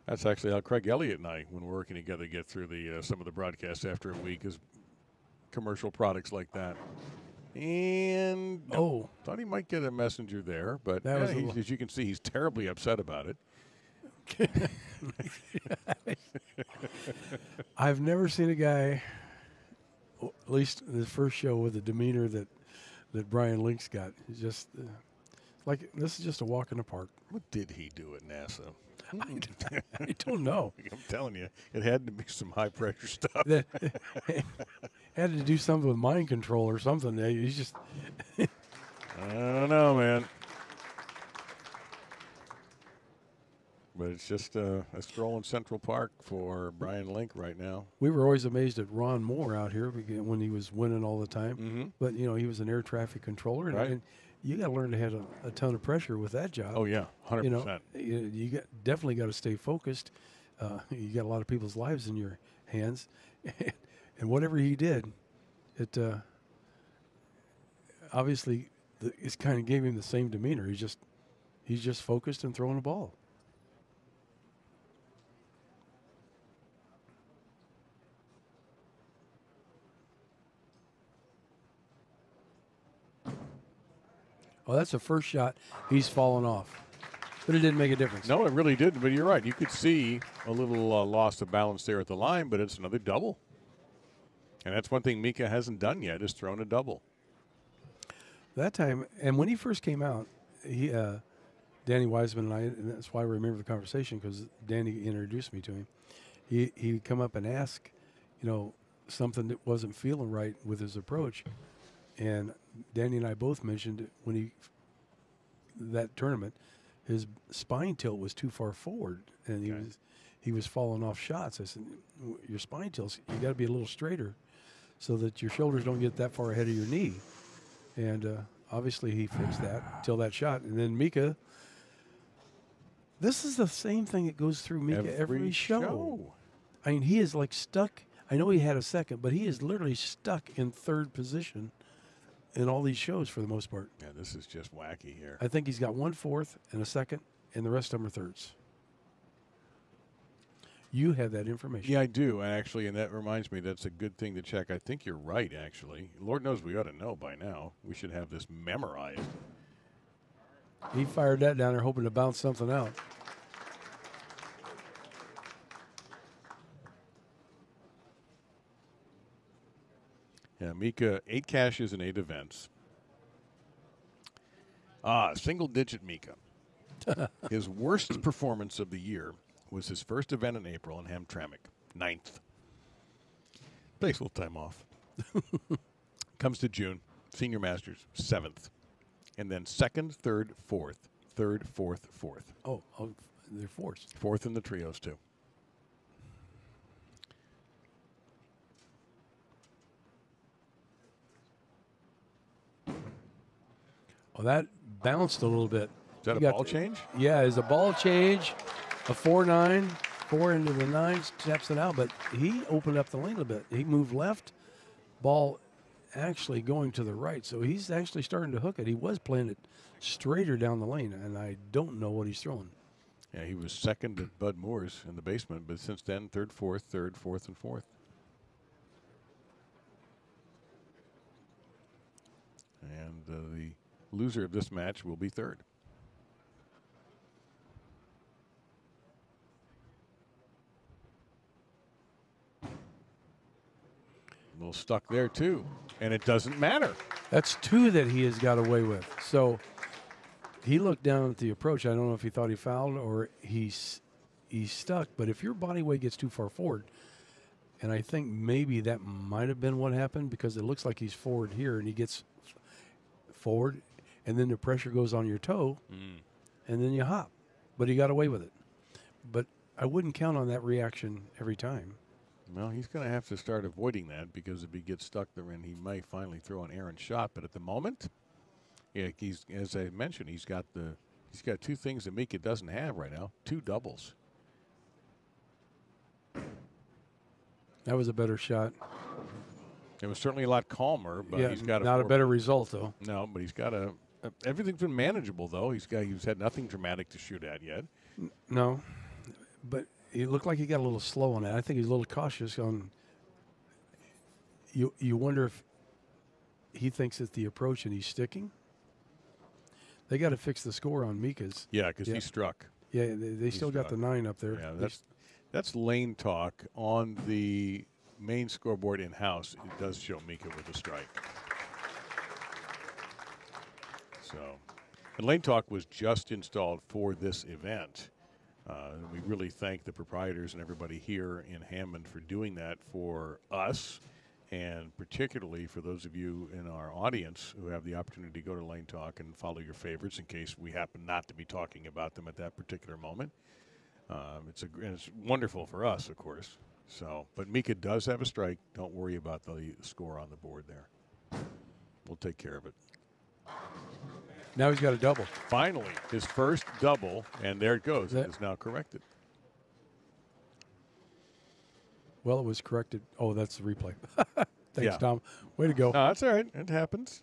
That's actually how Craig Elliott and I, when we're working together, get through some of the broadcasts after a week, is commercial products like that. And thought he might get a messenger there, but as you can see, he's terribly upset about it. I've never seen a guy, at least the first show, with the demeanor that Brian Link's got. It's just like this is just a walk in the park. What did he do at NASA? I don't know. I'm telling you, it had to be some high pressure stuff. Had to do something with mind control or something. He's just. I don't know, man. But it's just a stroll in Central Park for Brian Link right now. We were always amazed at Ron Moore out here when he was winning all the time. Mm-hmm. But, you know, he was an air traffic controller. Right. And you got to learn to have a ton of pressure with that job. Oh, yeah, 100%. You know, you definitely got to stay focused. You got a lot of people's lives in your hands. And whatever he did, it obviously it kind of gave him the same demeanor. He's just focused and throwing the ball. Oh, that's the first shot. He's fallen off. But it didn't make a difference. No, it really didn't. But you're right. You could see a little loss of balance there at the line, but it's another double. And that's one thing Mika hasn't done yet, is thrown a double. That time, and when he first came out, he, Danny Wiseman and I, and that's why I remember the conversation, because Danny introduced me to him. He'd come up and ask, something that wasn't feeling right with his approach. And Danny and I both mentioned when that tournament, his spine tilt was too far forward, and he was falling off shots. I said, your spine tilts, you got to be a little straighter so that your shoulders don't get that far ahead of your knee. And obviously he fixed that till that shot. And then Mika, this is the same thing that goes through Mika every show. I mean, he is like stuck. I know he had a second, but he is literally stuck in third position in all these shows for the most part. Yeah, this is just wacky here. I think he's got 1 fourth and a second, and the rest of them are thirds. You have that information. Yeah, I do, actually, and that reminds me that's a good thing to check. I think you're right, actually. Lord knows we ought to know by now. We should have this memorized. He fired that down there hoping to bounce something out. Yeah, Mika, 8 cashes and 8 events. Single-digit Mika. His worst performance of the year was his first event in April in Hamtramck, 9th. Takes a little time off. Comes to June, Senior Masters, 7th. And then 2nd, 3rd, 4th. 3rd, 4th, 4th. Oh, they're fourths. 4th in the trios, too. Oh, that bounced a little bit. Is that a ball change? Yeah, it's a ball change. A 4-9, 4 into the 9, steps it out. But he opened up the lane a bit. He moved left, ball actually going to the right. So he's actually starting to hook it. He was playing it straighter down the lane, and I don't know what he's throwing. Yeah, he was second at Bud Moore's in the basement, but since then, 3rd, 4th, 3rd, 4th, and 4th. And the loser of this match will be 3rd. A little stuck there, too. And it doesn't matter. That's 2 that he has got away with. So he looked down at the approach. I don't know if he thought he fouled or he's stuck. But if your body weight gets too far forward, and I think maybe that might have been what happened, because it looks like he's forward here and he gets forward, and then the pressure goes on your toe, and then you hop. But he got away with it. But I wouldn't count on that reaction every time. Well, he's going to have to start avoiding that, because if he gets stuck there, and he might finally throw an errant shot. But at the moment, yeah, he's, as I mentioned, he's got 2 things that Mika doesn't have right now: 2 doubles. That was a better shot. It was certainly a lot calmer, but he's got not a better result though. No, but he's got everything's been manageable though. He's had nothing dramatic to shoot at yet. No, but it looked like he got a little slow on that. I think he's a little cautious on. You wonder if he thinks it's the approach and he's sticking. They got to fix the score on Mika's. Yeah, because he struck. Yeah, they still got the 9 up there. Yeah, that's lane talk on the main scoreboard in house. It does show Mika with a strike. So, and lane talk was just installed for this event. We really thank the proprietors and everybody here in Hammond for doing that for us, and particularly for those of you in our audience who have the opportunity to go to Lane Talk and follow your favorites in case we happen not to be talking about them at that particular moment. It's wonderful for us, of course. So, but Mika does have a strike. Don't worry about the score on the board there. We'll take care of it. Now he's got a double. Finally, his first double, and there it goes. It is now corrected. Well, it was corrected. Oh, that's the replay. Thanks, Tom. Way to go. No, that's all right. It happens.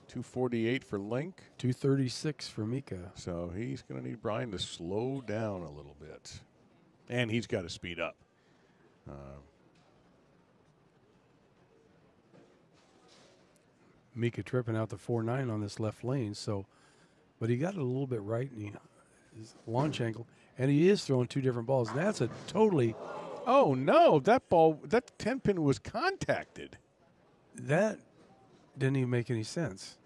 248 for Link. 236 for Mika. So he's going to need Brian to slow down a little bit. And he's got to speed up. Mika tripping out the 4-9 on this left lane. So, but he got it a little bit right, and his launch angle, and he is throwing two different balls. And that's a totally. Oh no! That 10-pin was contacted. That didn't even make any sense.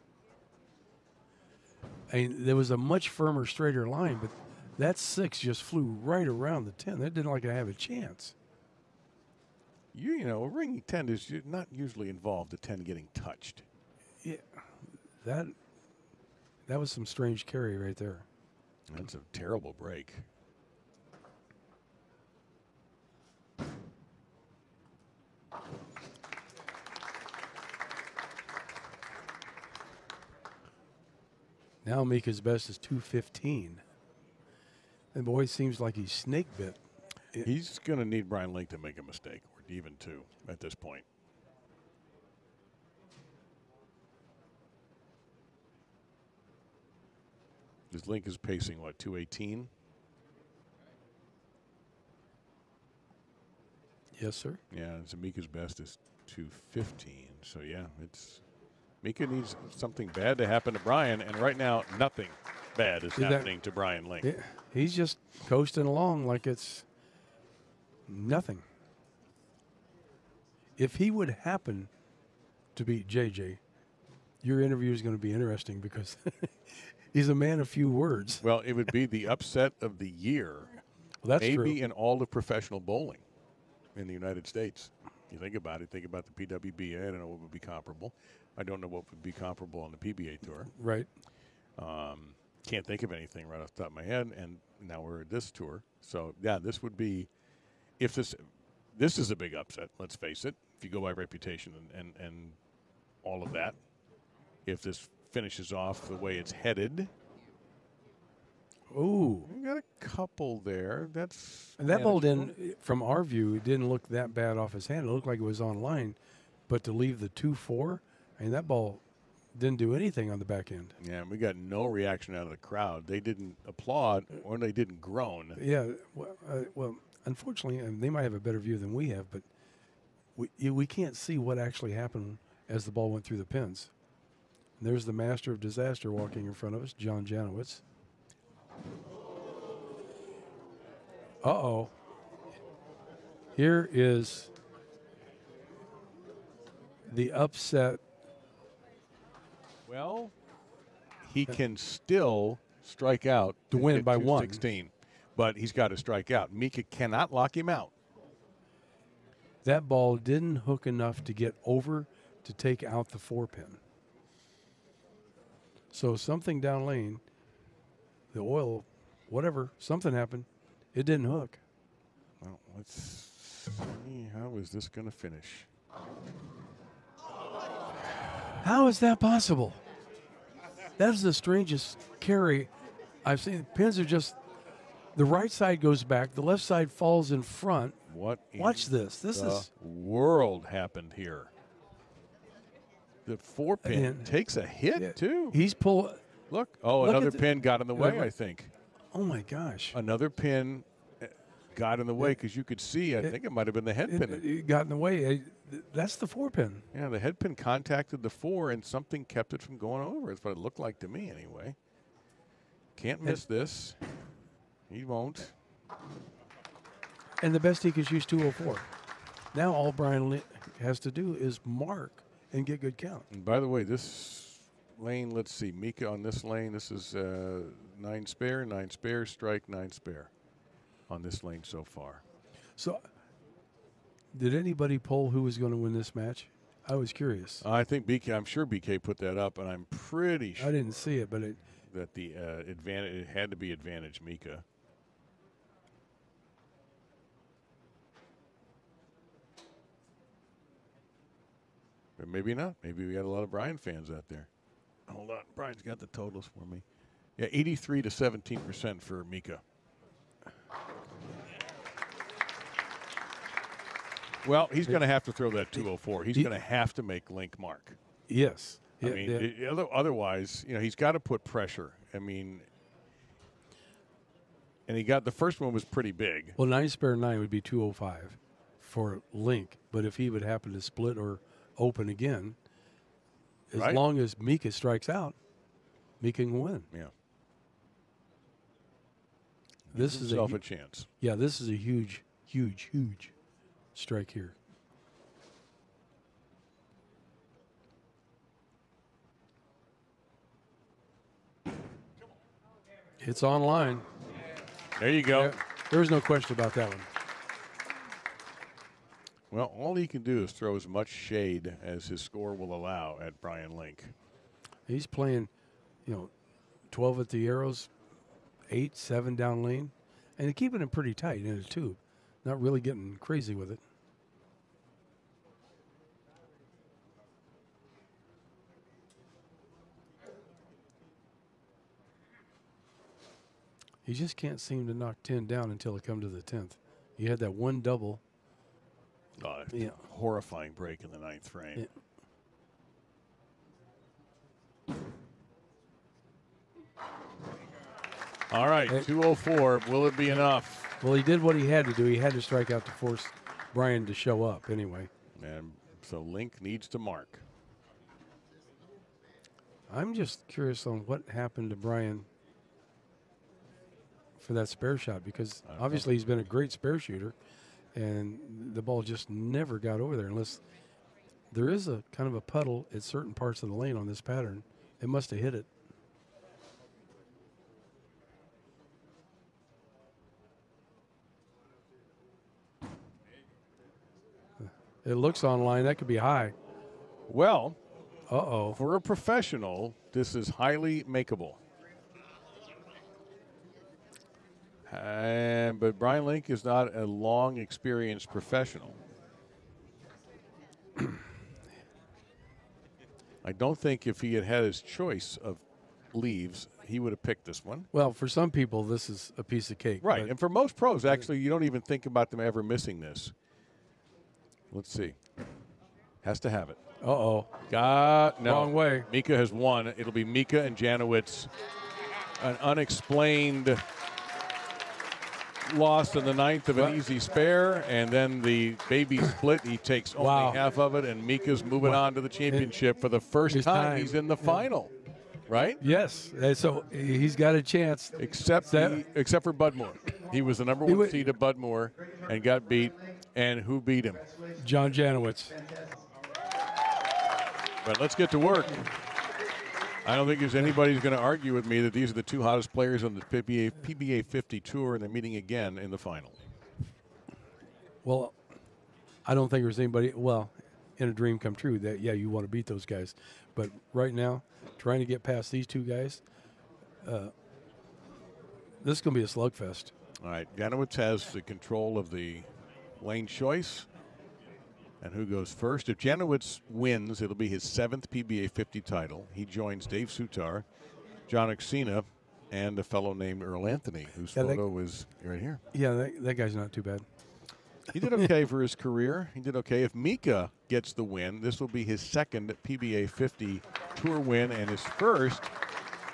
I mean, there was a much firmer, straighter line, but that 6 just flew right around the 10. That didn't like I have a chance. You know, a ringing 10 is not usually involved, the 10 getting touched. Yeah, that was some strange carry right there. That's a terrible break. Now Mika's best is 215. And boy, it seems like he's snake bit. He's going to need Brian Link to make a mistake, or even two at this point. His Link is pacing, what, 218? Yes, sir. Yeah, and so Mika's best is 215. So, yeah, Mika needs something bad to happen to Brian, and right now, nothing bad is happening to Brian Link. Yeah, he's just coasting along like it's nothing. If he would happen to beat JJ, your interview is going to be interesting because he's a man of few words. Well, it would be the upset of the year. Well, that's maybe true. in all of professional bowling in the United States. You think about it. Think about the PWBA. I don't know what would be comparable. I don't know what would be comparable on the PBA tour. Right. Can't think of anything right off the top of my head. And now we're at this tour. So, yeah, this would be, if this is a big upset, let's face it, if you go by reputation and all of that. If this finishes off the way it's headed. Ooh. We got a couple there. And that ball didn't, from our view, it didn't look that bad off his hand. It looked like it was on line. But to leave the 2-4, I mean, that ball didn't do anything on the back end. Yeah, and we got no reaction out of the crowd. They didn't applaud or they didn't groan. Yeah, well, unfortunately, and they might have a better view than we have, but we can't see what actually happened as the ball went through the pins. And there's the master of disaster walking in front of us, John Janawicz. Uh-oh. Here is the upset. Well, he can still strike out to win by 16, but he's got to strike out. Mika cannot lock him out. That ball didn't hook enough to get over to take out the 4-pin. So something down lane, the oil, whatever, something happened. It didn't hook. Well, let's see. How is this going to finish? How is that possible? That is the strangest carry I've seen. The pins are just, the right side goes back, the left side falls in front. What? Watch this. This is world happened here. The 4-pin takes a hit too. He's pulled. Look, another pin got in the way, I think. Oh my gosh. Another pin got in the way because you could see, I think it might have been the head pin. It got in the way. That's the 4-pin. Yeah, the head pin contacted the 4 and something kept it from going over. That's what it looked like to me anyway. Can't miss this. He won't. And the best he could use 204. Now all Brian has to do is mark and get good count. And by the way, this lane, let's see, Mika on this lane, this is 9 spare, 9 spare, strike, 9 spare on this lane so far. So did anybody poll who was going to win this match? I was curious. I think BK, I'm sure BK put that up, and I'm pretty sure I didn't see it, but that the advantage, it had to be advantage Mika. But maybe not. Maybe we got a lot of Brian fans out there. Hold on. Brian's got the totals for me. Yeah, 83 to 17% for Mika. Well, he's going to have to throw that 204. He's going to have to make Link mark. Yes. I mean, otherwise, he's got to put pressure. I mean, and he got the first one was pretty big. Well, 9 spare 9 would be 205 for Link, but if he would happen to split or open again, as right? long as Mika strikes out, Mika can win. Yeah. This Gives is himself a chance. Yeah, this is a huge, huge, huge strike here. It's online. There you go. There's no question about that one. Well, all he can do is throw as much shade as his score will allow at Brian Link. He's playing, 12 at the arrows, 8, 7 down lane, and they're keeping it pretty tight in a tube. Not really getting crazy with it. He just can't seem to knock 10 down until it comes to the 10th. He had that one double. Yeah. Horrifying break in the 9th frame. Yeah. All right, 204. Will it be enough? Well, he did what he had to do. He had to strike out to force Brian to show up anyway. And so Link needs to mark. I'm just curious on what happened to Brian for that spare shot, because obviously he's been a great spare shooter, and the ball just never got over there unless there is a kind of a puddle at certain parts of the lane on this pattern. It must have hit it. It looks online. That could be high. Well, uh-oh. For a professional, this is highly makeable. But Brian Link is not a long experienced professional. I don't think if he had had his choice of leaves, he would have picked this one. Well, for some people, this is a piece of cake. Right, and for most pros, actually, you don't even think about them ever missing this. Let's see. Has to have it. Uh-oh. No. Wrong way. Mika has won. It'll be Mika and Janawicz. An unexplained loss in the 9th of an easy spare, and then the baby split. He takes only half of it, and Mika's moving on to the championship for the first time. He's in the final, right? Yes. So he's got a chance. Except for Budmore. He was the number 1 seed at Budmore and got beat. And who beat him? John Janawicz. But let's get to work. I don't think there's anybody who's going to argue with me that these are the 2 hottest players on the PBA50 tour, and they're meeting again in the final. Well, I don't think there's anybody, in a dream come true, that, you want to beat those guys. But right now, trying to get past these 2 guys, this is going to be a slugfest. All right, Janawicz has the control of the lane choice. And who goes first? If Janawicz wins, it'll be his 7th PBA 50 title. He joins Dave Sutar, John Oksina, and a fellow named Earl Anthony, whose photo is right here. Yeah, that guy's not too bad. He did okay for his career. He did okay. If Mika gets the win, this will be his 2nd PBA 50 tour win and his first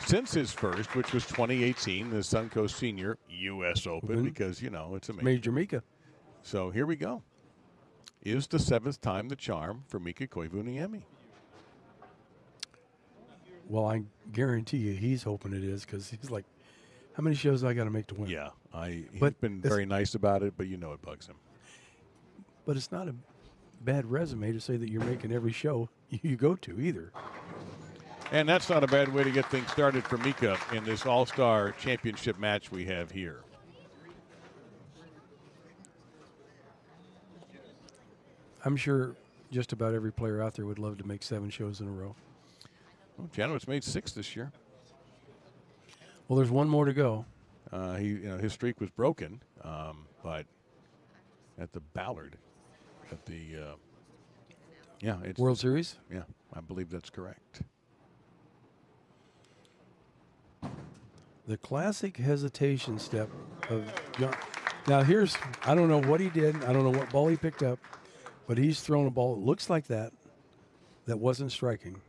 since his first, which was 2018, the Suncoast Senior U.S. Open, because, it's a Major Mika. So here we go. Is the 7th time the charm for Mika Koivuniemi? Well, I guarantee you he's hoping it is, because he's like, how many shows I got to make to win? Yeah, he's been very nice about it, but it bugs him. But it's not a bad resume to say that you're making every show you go to either. And that's not a bad way to get things started for Mika in this All-Star Championship match we have here. I'm sure just about every player out there would love to make 7 shows in a row. Well, Janowicz made 6 this year. Well, there's one more to go. His streak was broken, but at the Ballard, at the it's World Series. Yeah, I believe that's correct. The classic hesitation step of John. Now I don't know what he did. I don't know what ball he picked up, but he's thrown a ball that looks like that wasn't striking.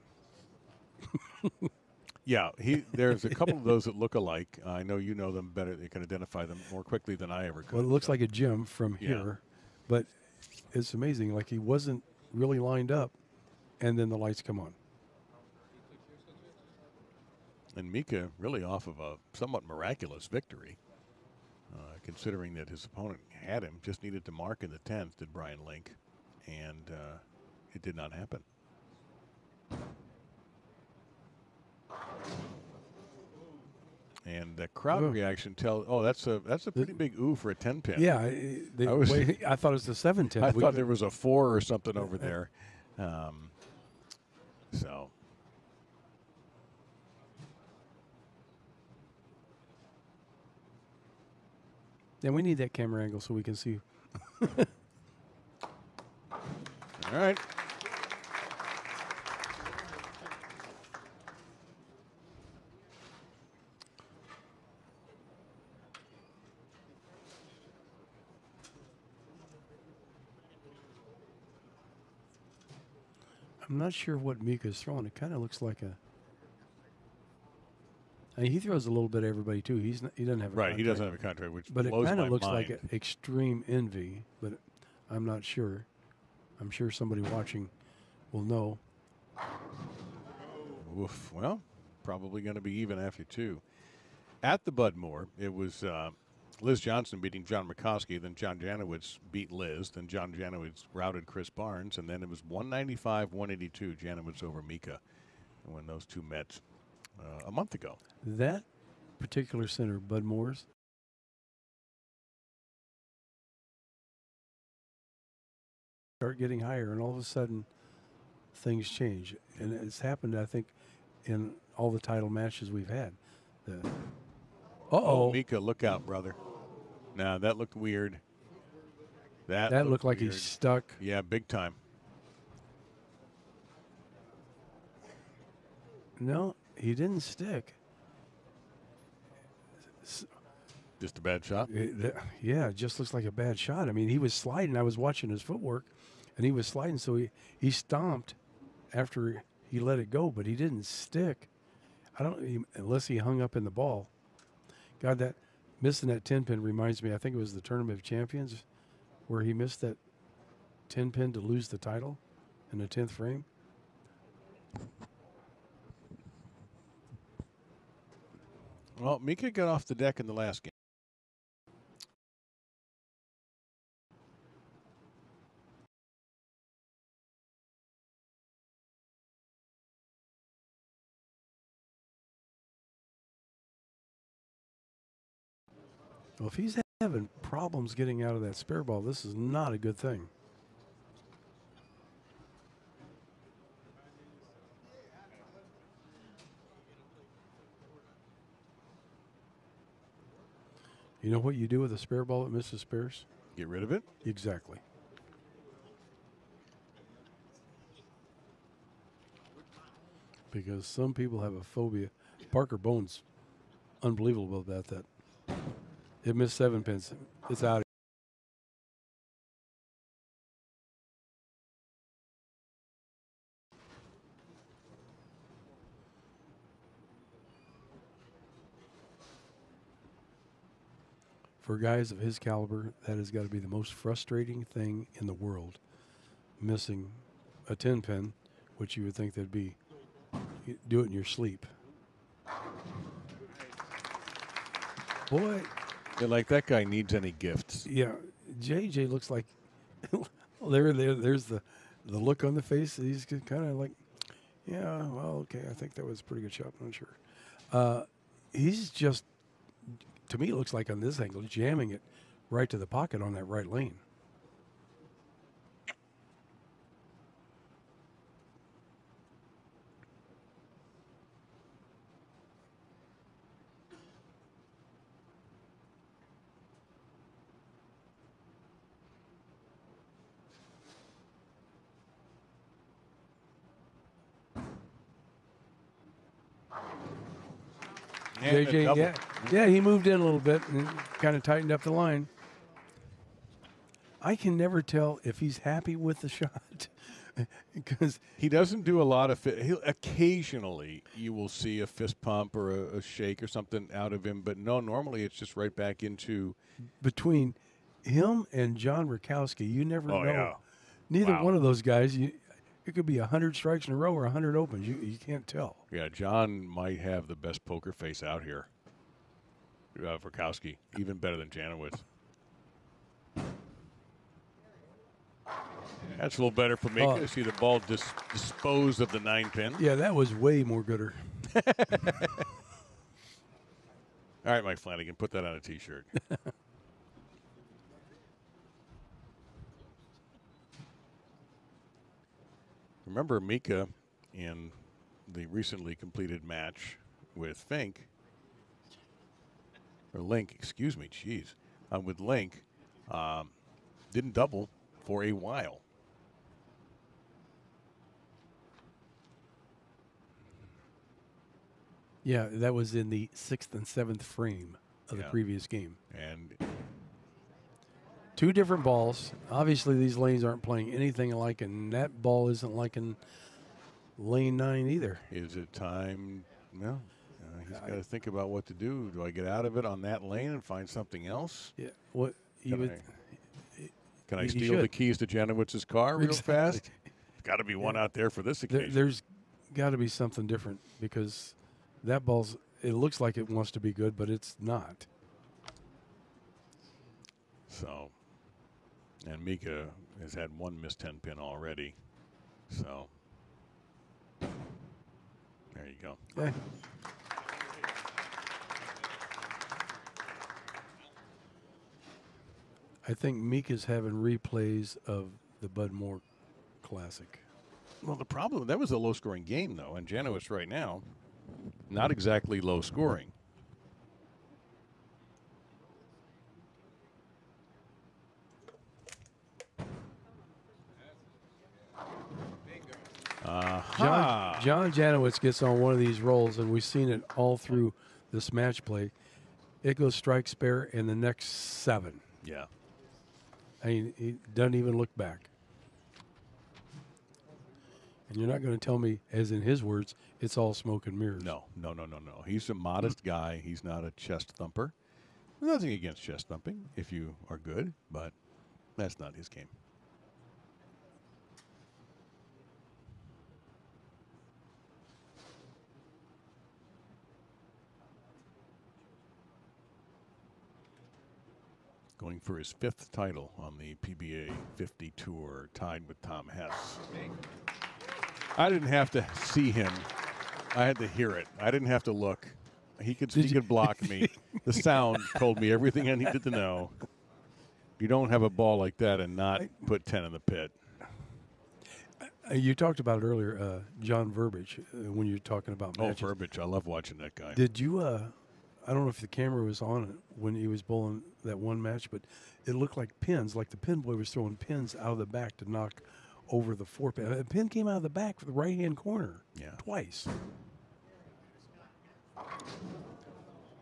Yeah, there's a couple of those that look alike. I know you know them better. You can identify them more quickly than I ever could. Well, it looks like a gem from here, but it's amazing. Like he wasn't really lined up, and then the lights come on. And Mika really off of a somewhat miraculous victory, considering that his opponent had him, just needed to mark in the 10th, did Brian Link, and it did not happen. And the crowd reaction tells, oh, that's a pretty big ooh for a 10-pin. Yeah, I thought it was the 7-10. I thought there was a 4 or something over there. So. And we need that camera angle so we can see. All right. I'm not sure what Mika's throwing. It kind of looks like a. I mean, he throws a little bit at everybody too. He doesn't have a Right. contract. He doesn't have a contract, which But it blows kind my of looks mind. like an extreme envy. But I'm not sure. I'm sure somebody watching will know. Oof. Well, probably going to be even after 2. At the Budmore, it was Liz Johnson beating John Murkowski, then John Janawicz beat Liz, then John Janawicz routed Chris Barnes, and then it was 195-182, Janawicz over Mika, when those two met a month ago. That particular center, Bud Moore's, start getting higher, and all of a sudden, things change. And it's happened, I think, in all the title matches we've had. Oh, Mika, look out, brother. Now, that looked weird. That looked like weird. he's stuck. Yeah, big time. No, he didn't stick. Just a bad shot? Yeah, it just looks like a bad shot. I mean, he was sliding. I was watching his footwork, and he was sliding, so he stomped after he let it go, but he didn't stick. Unless he hung up in the ball. God, that missing that 10-pin reminds me, I think it was the Tournament of Champions where he missed that 10-pin to lose the title in the 10th frame. Well, Mika got off the deck in the last game. Well, if he's having problems getting out of that spare ball, this is not a good thing. You know what you do with a spare ball that misses spares? Get rid of it? Exactly. Because some people have a phobia. Parker Bones, unbelievable about that. It missed 7 pins. It's out. For guys of his caliber, that has got to be the most frustrating thing in the world. Missing a 10-pin, which you would think that'd be, you do it in your sleep. Boy. Like that guy needs any gifts. Yeah, JJ looks like there's the look on the face. He's kind of like, yeah, well, okay, I think that was a pretty good shot. I'm not sure. He's just, to me, it looks like on this angle, jamming it right to the pocket on that right lane. And JJ, yeah, he moved in a little bit and kind of tightened up the line. I can never tell if he's happy with the shot because he doesn't do a lot of occasionally you will see a fist pump or a shake or something out of him, but no, normally it's just right back into. Between him and John Murkowski, you never know. Yeah. Neither one of those guys. It could be 100 strikes in a row or 100 opens. You can't tell. Yeah, John might have the best poker face out here. Verkowski, even better than Janawicz. That's a little better for Mika. See the ball dispose of the 9 pin. Yeah, that was way more gooder. All right, Mike Flanagan, put that on a T-shirt. Remember Mika in the recently completed match with Fink, or Link, excuse me, jeez, with Link, didn't double for a while. Yeah, that was in the 6th and 7th frame of the previous game. And 2 different balls. Obviously, these lanes aren't playing anything alike, and that ball isn't like in lane 9 either. is it time? No. He's got to think about what to do. Do I get out of it on that lane and find something else? Yeah, what he would. Can I He steal the should. keys to Janowicz's car real Exactly. fast? Got to be one out there for this occasion. There's got to be something different because that ball's. It looks like it wants to be good, but it's not. So, and Mika has had 1 missed 10 pin already. So, there you go. Okay. I think Mika's having replays of the Bud Moore Classic. Well, the problem, that was a low-scoring game, though, and Janowicz right now, not exactly low-scoring. John Janowicz gets on one of these rolls, and we've seen it all through this match play. It goes strike spare in the next 7. Yeah. I mean, he doesn't even look back. And you're not going to tell me, as in his words, it's all smoke and mirrors. No. He's a modest guy. He's not a chest thumper. Nothing against chest thumping if you are good, but that's not his game. Going for his 5th title on the PBA 50 tour, tied with Tom Hess. I didn't have to see him. I had to hear it. I didn't have to look. He could block me. The sound told me everything I needed to know. You don't have a ball like that and not put 10 in the pit. You talked about it earlier, John Verbiage, when you were talking about matches. Oh, Verbiage. I love watching that guy. Did you, I don't know if the camera was on it when he was bowling that one match, but it looked like pins, like the pin boy was throwing pins out of the back to knock over the 4 pin. A pin came out of the back for the right-hand corner twice.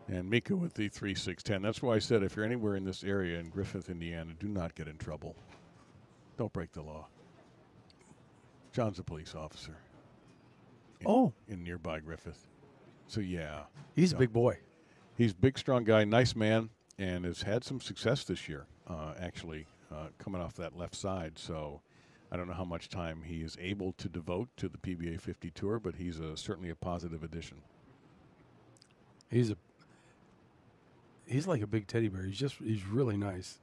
And Mika with the 3-6-10. That's why I said if you're anywhere in this area in Griffith, Indiana, do not get in trouble. Don't break the law. John's a police officer. In nearby Griffith. So, yeah. He's a big boy. He's a big, strong guy, nice man, and has had some success this year, actually, coming off that left side. So I don't know how much time he is able to devote to the PBA 50 tour, but he's certainly a positive addition. He's like a big teddy bear. He's really nice.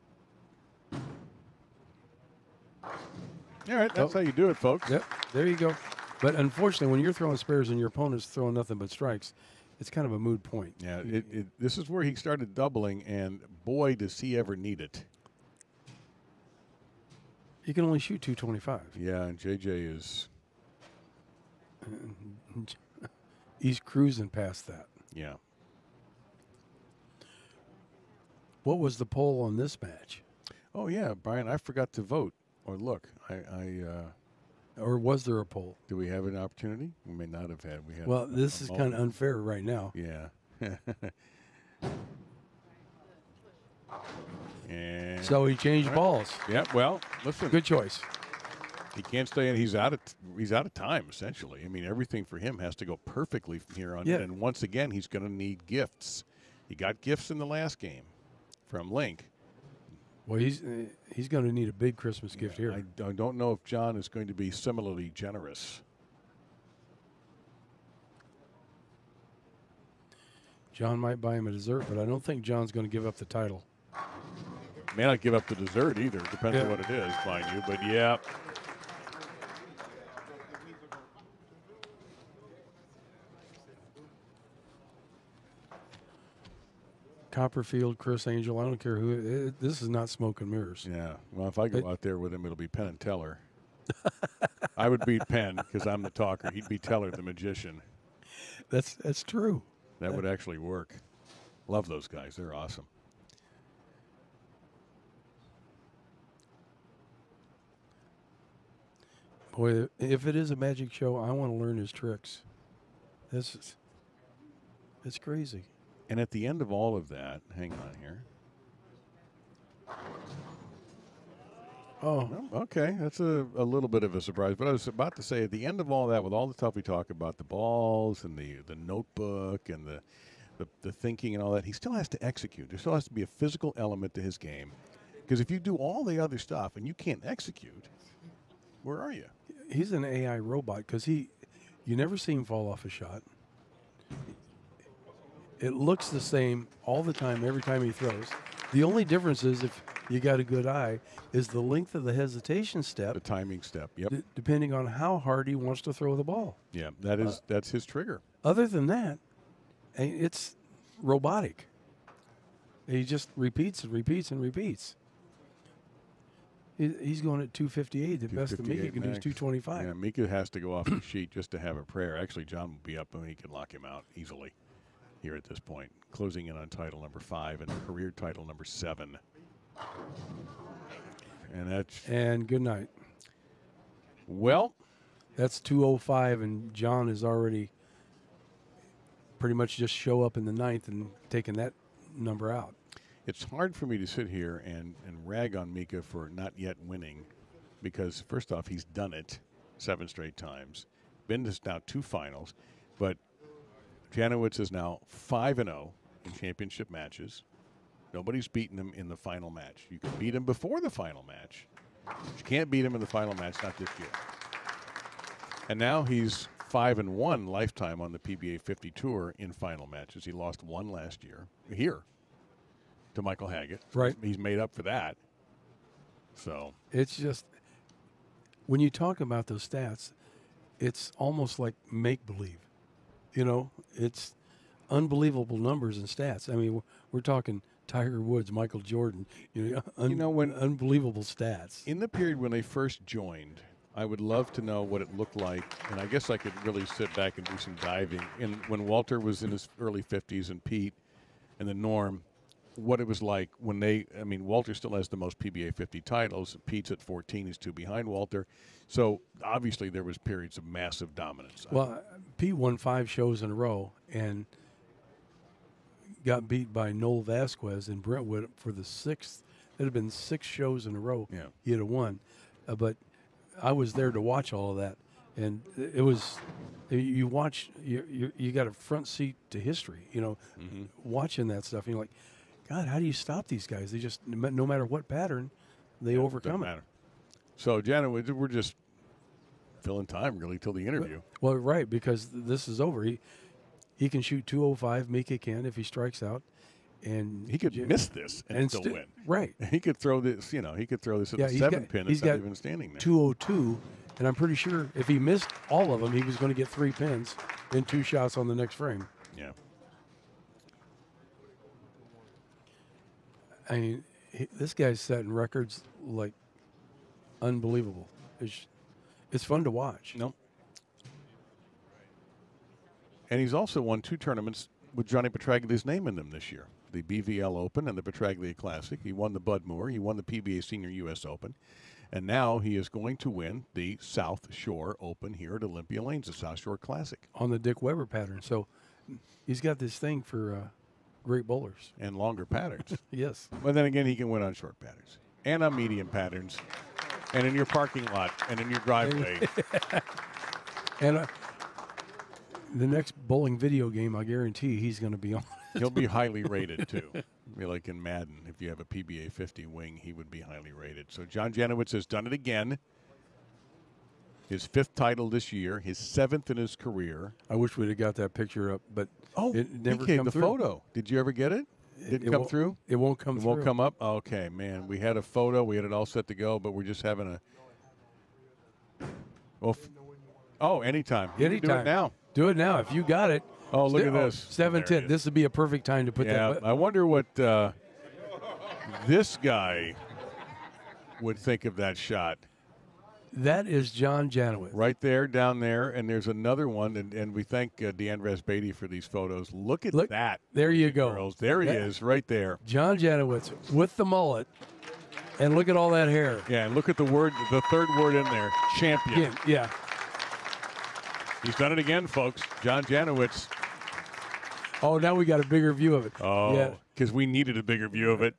All right, that's how you do it, folks. Yep, there you go. But unfortunately, when you're throwing spares and your opponent's throwing nothing but strikes, it's kind of a moot point. Yeah, this is where he started doubling, and boy, does he ever need it. You can only shoot 225. Yeah, and JJ is... He's cruising past that. Yeah. What was the poll on this match? Oh, yeah, Brian, I forgot to vote. Or look, or was there a poll? Do we have an opportunity? We may not have had. We had. Well, this is kind of unfair right now. Yeah. And so he changed balls. Yeah. Well, listen. Good choice. He can't stay in. He's out of time essentially. I mean, everything for him has to go perfectly from here on. Yeah. And once again, he's going to need gifts. He got gifts in the last game from Link. Well, he's going to need a big Christmas gift here. I don't know if John is going to be similarly generous. John might buy him a dessert, but I don't think John's going to give up the title. May not give up the dessert either. Depends on what it is, mind you. But yeah. Copperfield, Chris Angel, I don't care who. This is not smoke and mirrors. Yeah. Well, if I go out there with him, it'll be Penn and Teller. I would beat Penn because I'm the talker. He'd be Teller, the magician. That's true. That would actually work. Love those guys. They're awesome. Boy, if it is a magic show, I want to learn his tricks. It's crazy. And at the end of all of that, hang on here. Oh, okay. That's a little bit of a surprise. But I was about to say, at the end of all that, with all the stuff we talk about, the balls and the notebook and the thinking and all that, he still has to execute. There still has to be a physical element to his game. Because if you do all the other stuff and you can't execute, where are you? He's an AI robot because you never see him fall off a shot. It looks the same all the time, every time he throws. The only difference is, if you got a good eye, is the length of the hesitation step. The timing step, yep. Depending on how hard he wants to throw the ball. Yeah, that's his trigger. Other than that, it's robotic. He just repeats and repeats and repeats. He's going at 258. The best that Mika can do is 225. Yeah, Mika has to go off the sheet just to have a prayer. Actually, John will be up and he can lock him out easily here at this point. Closing in on title number 5 and career title number 7. And good night. Well, that's 205, and John is already pretty much just show up in the 9th and taking that number out. It's hard for me to sit here and rag on Mika for not yet winning because, first off, he's done it 7 straight times. Been to now 2 finals, but Janawicz is now 5-0 in championship matches. Nobody's beaten him in the final match. You can beat him before the final match. But you can't beat him in the final match, not this year. And now he's 5-1 lifetime on the PBA50 tour in final matches. He lost 1 last year here to Michael Haggett. Right. He's made up for that. So it's just, when you talk about those stats, it's almost like make-believe. You know, it's unbelievable numbers and stats. I mean, we're talking Tiger Woods, Michael Jordan, when unbelievable stats. In the period when they first joined, I would love to know what it looked like, and I guess I could really sit back and do some diving. When Walter was in his early 50s and Pete and then Norm, what it was like when Walter still has the most PBA 50 titles. Pete's at 14. He's 2 behind Walter. So, obviously, there was periods of massive dominance. Well, Pete won 5 shows in a row and got beat by Noel Vasquez in Brentwood for the 6th. It had been 6 shows in a row he had won. But I was there to watch all of that. And it was, you watch, you got a front seat to history, watching that stuff. And you're like, God, how do you stop these guys? They just, no matter what pattern, they overcome it. Matter. So, Janawicz, we're just filling time, really, till the interview. Well, right, because this is over. He can shoot 205. Mika can if he strikes out. And he could miss this and still win. Right. He could throw this, he could throw this at the 7 pin. It's not even standing there. 202, and I'm pretty sure if he missed all of them, he was going to get 3 pins and 2 shots on the next frame. Yeah. I mean, this guy's setting records like unbelievable. It's fun to watch. No. And he's also won 2 tournaments with Johnny Petraglia's name in them this year. The BVL Open and the Petraglia Classic. He won the Bud Moore. He won the PBA Senior U.S. Open. And now he is going to win the South Shore Open here at Olympia Lanes, the South Shore Classic. On the Dick Weber pattern. So he's got this thing for great bowlers. And longer patterns. Yes. But then again, he can win on short patterns. And on medium patterns. And in your parking lot. And in your driveway. And the next bowling video game, I guarantee he's going to be on. He'll be highly rated, too. I mean, like in Madden, if you have a PBA50 wing, he would be highly rated. So John Janawicz has done it again. His 5th title this year, his 7th in his career. I wish we'd have got that picture up, but it never BK, come the through. photo. Did you ever get it? Didn't come through? It won't come It through. won't come up? Okay, man. We had a photo. We had it all set to go, but we're just having a – well, anytime. You can do it now. Do it now. If you got it. Oh, look at this. 7:10. This would be a perfect time to put that. I wonder what this guy would think of that shot. That is John Janawicz. Right there, down there, and there's another one, and we thank DeAndres Beatty for these photos. Look at that. There you go. Girls. There he is, right there. John Janawicz with the mullet, and look at all that hair. Yeah, and look at the 3rd word in there, champion. Yeah. He's done it again, folks. John Janawicz. Oh, now we got a bigger view of it. Oh, because we needed a bigger view of it.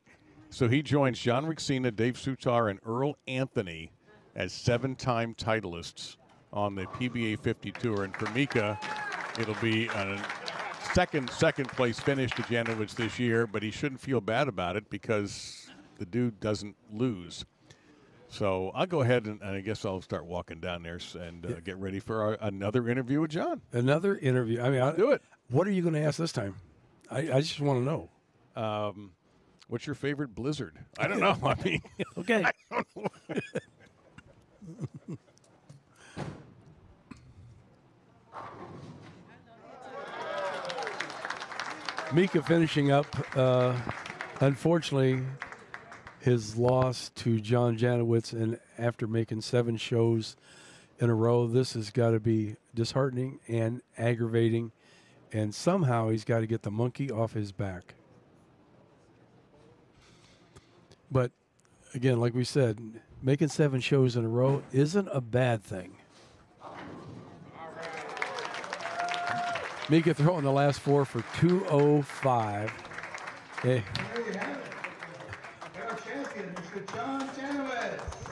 So he joins John Rixina, Dave Sutar, and Earl Anthony as 7-time titleists on the PBA 50 Tour. And for Mika, it'll be a second place finish to Janawicz this year, but he shouldn't feel bad about it because the dude doesn't lose. So I'll go ahead and I guess I'll start walking down there and get ready for another interview with John. Another interview. I mean, I'll do it. What are you going to ask this time? I just want to know. What's your favorite blizzard? I don't know. I mean, okay. I don't know. Mika finishing up. Unfortunately, his loss to John Janawicz, and after making 7 shows in a row, this has got to be disheartening and aggravating, and somehow he's got to get the monkey off his back. But again, like we said, making 7 shows in a row isn't a bad thing. Mika throwing the last 4 for 205. Hey. There you have it. Our champion, Mr. John Janawicz.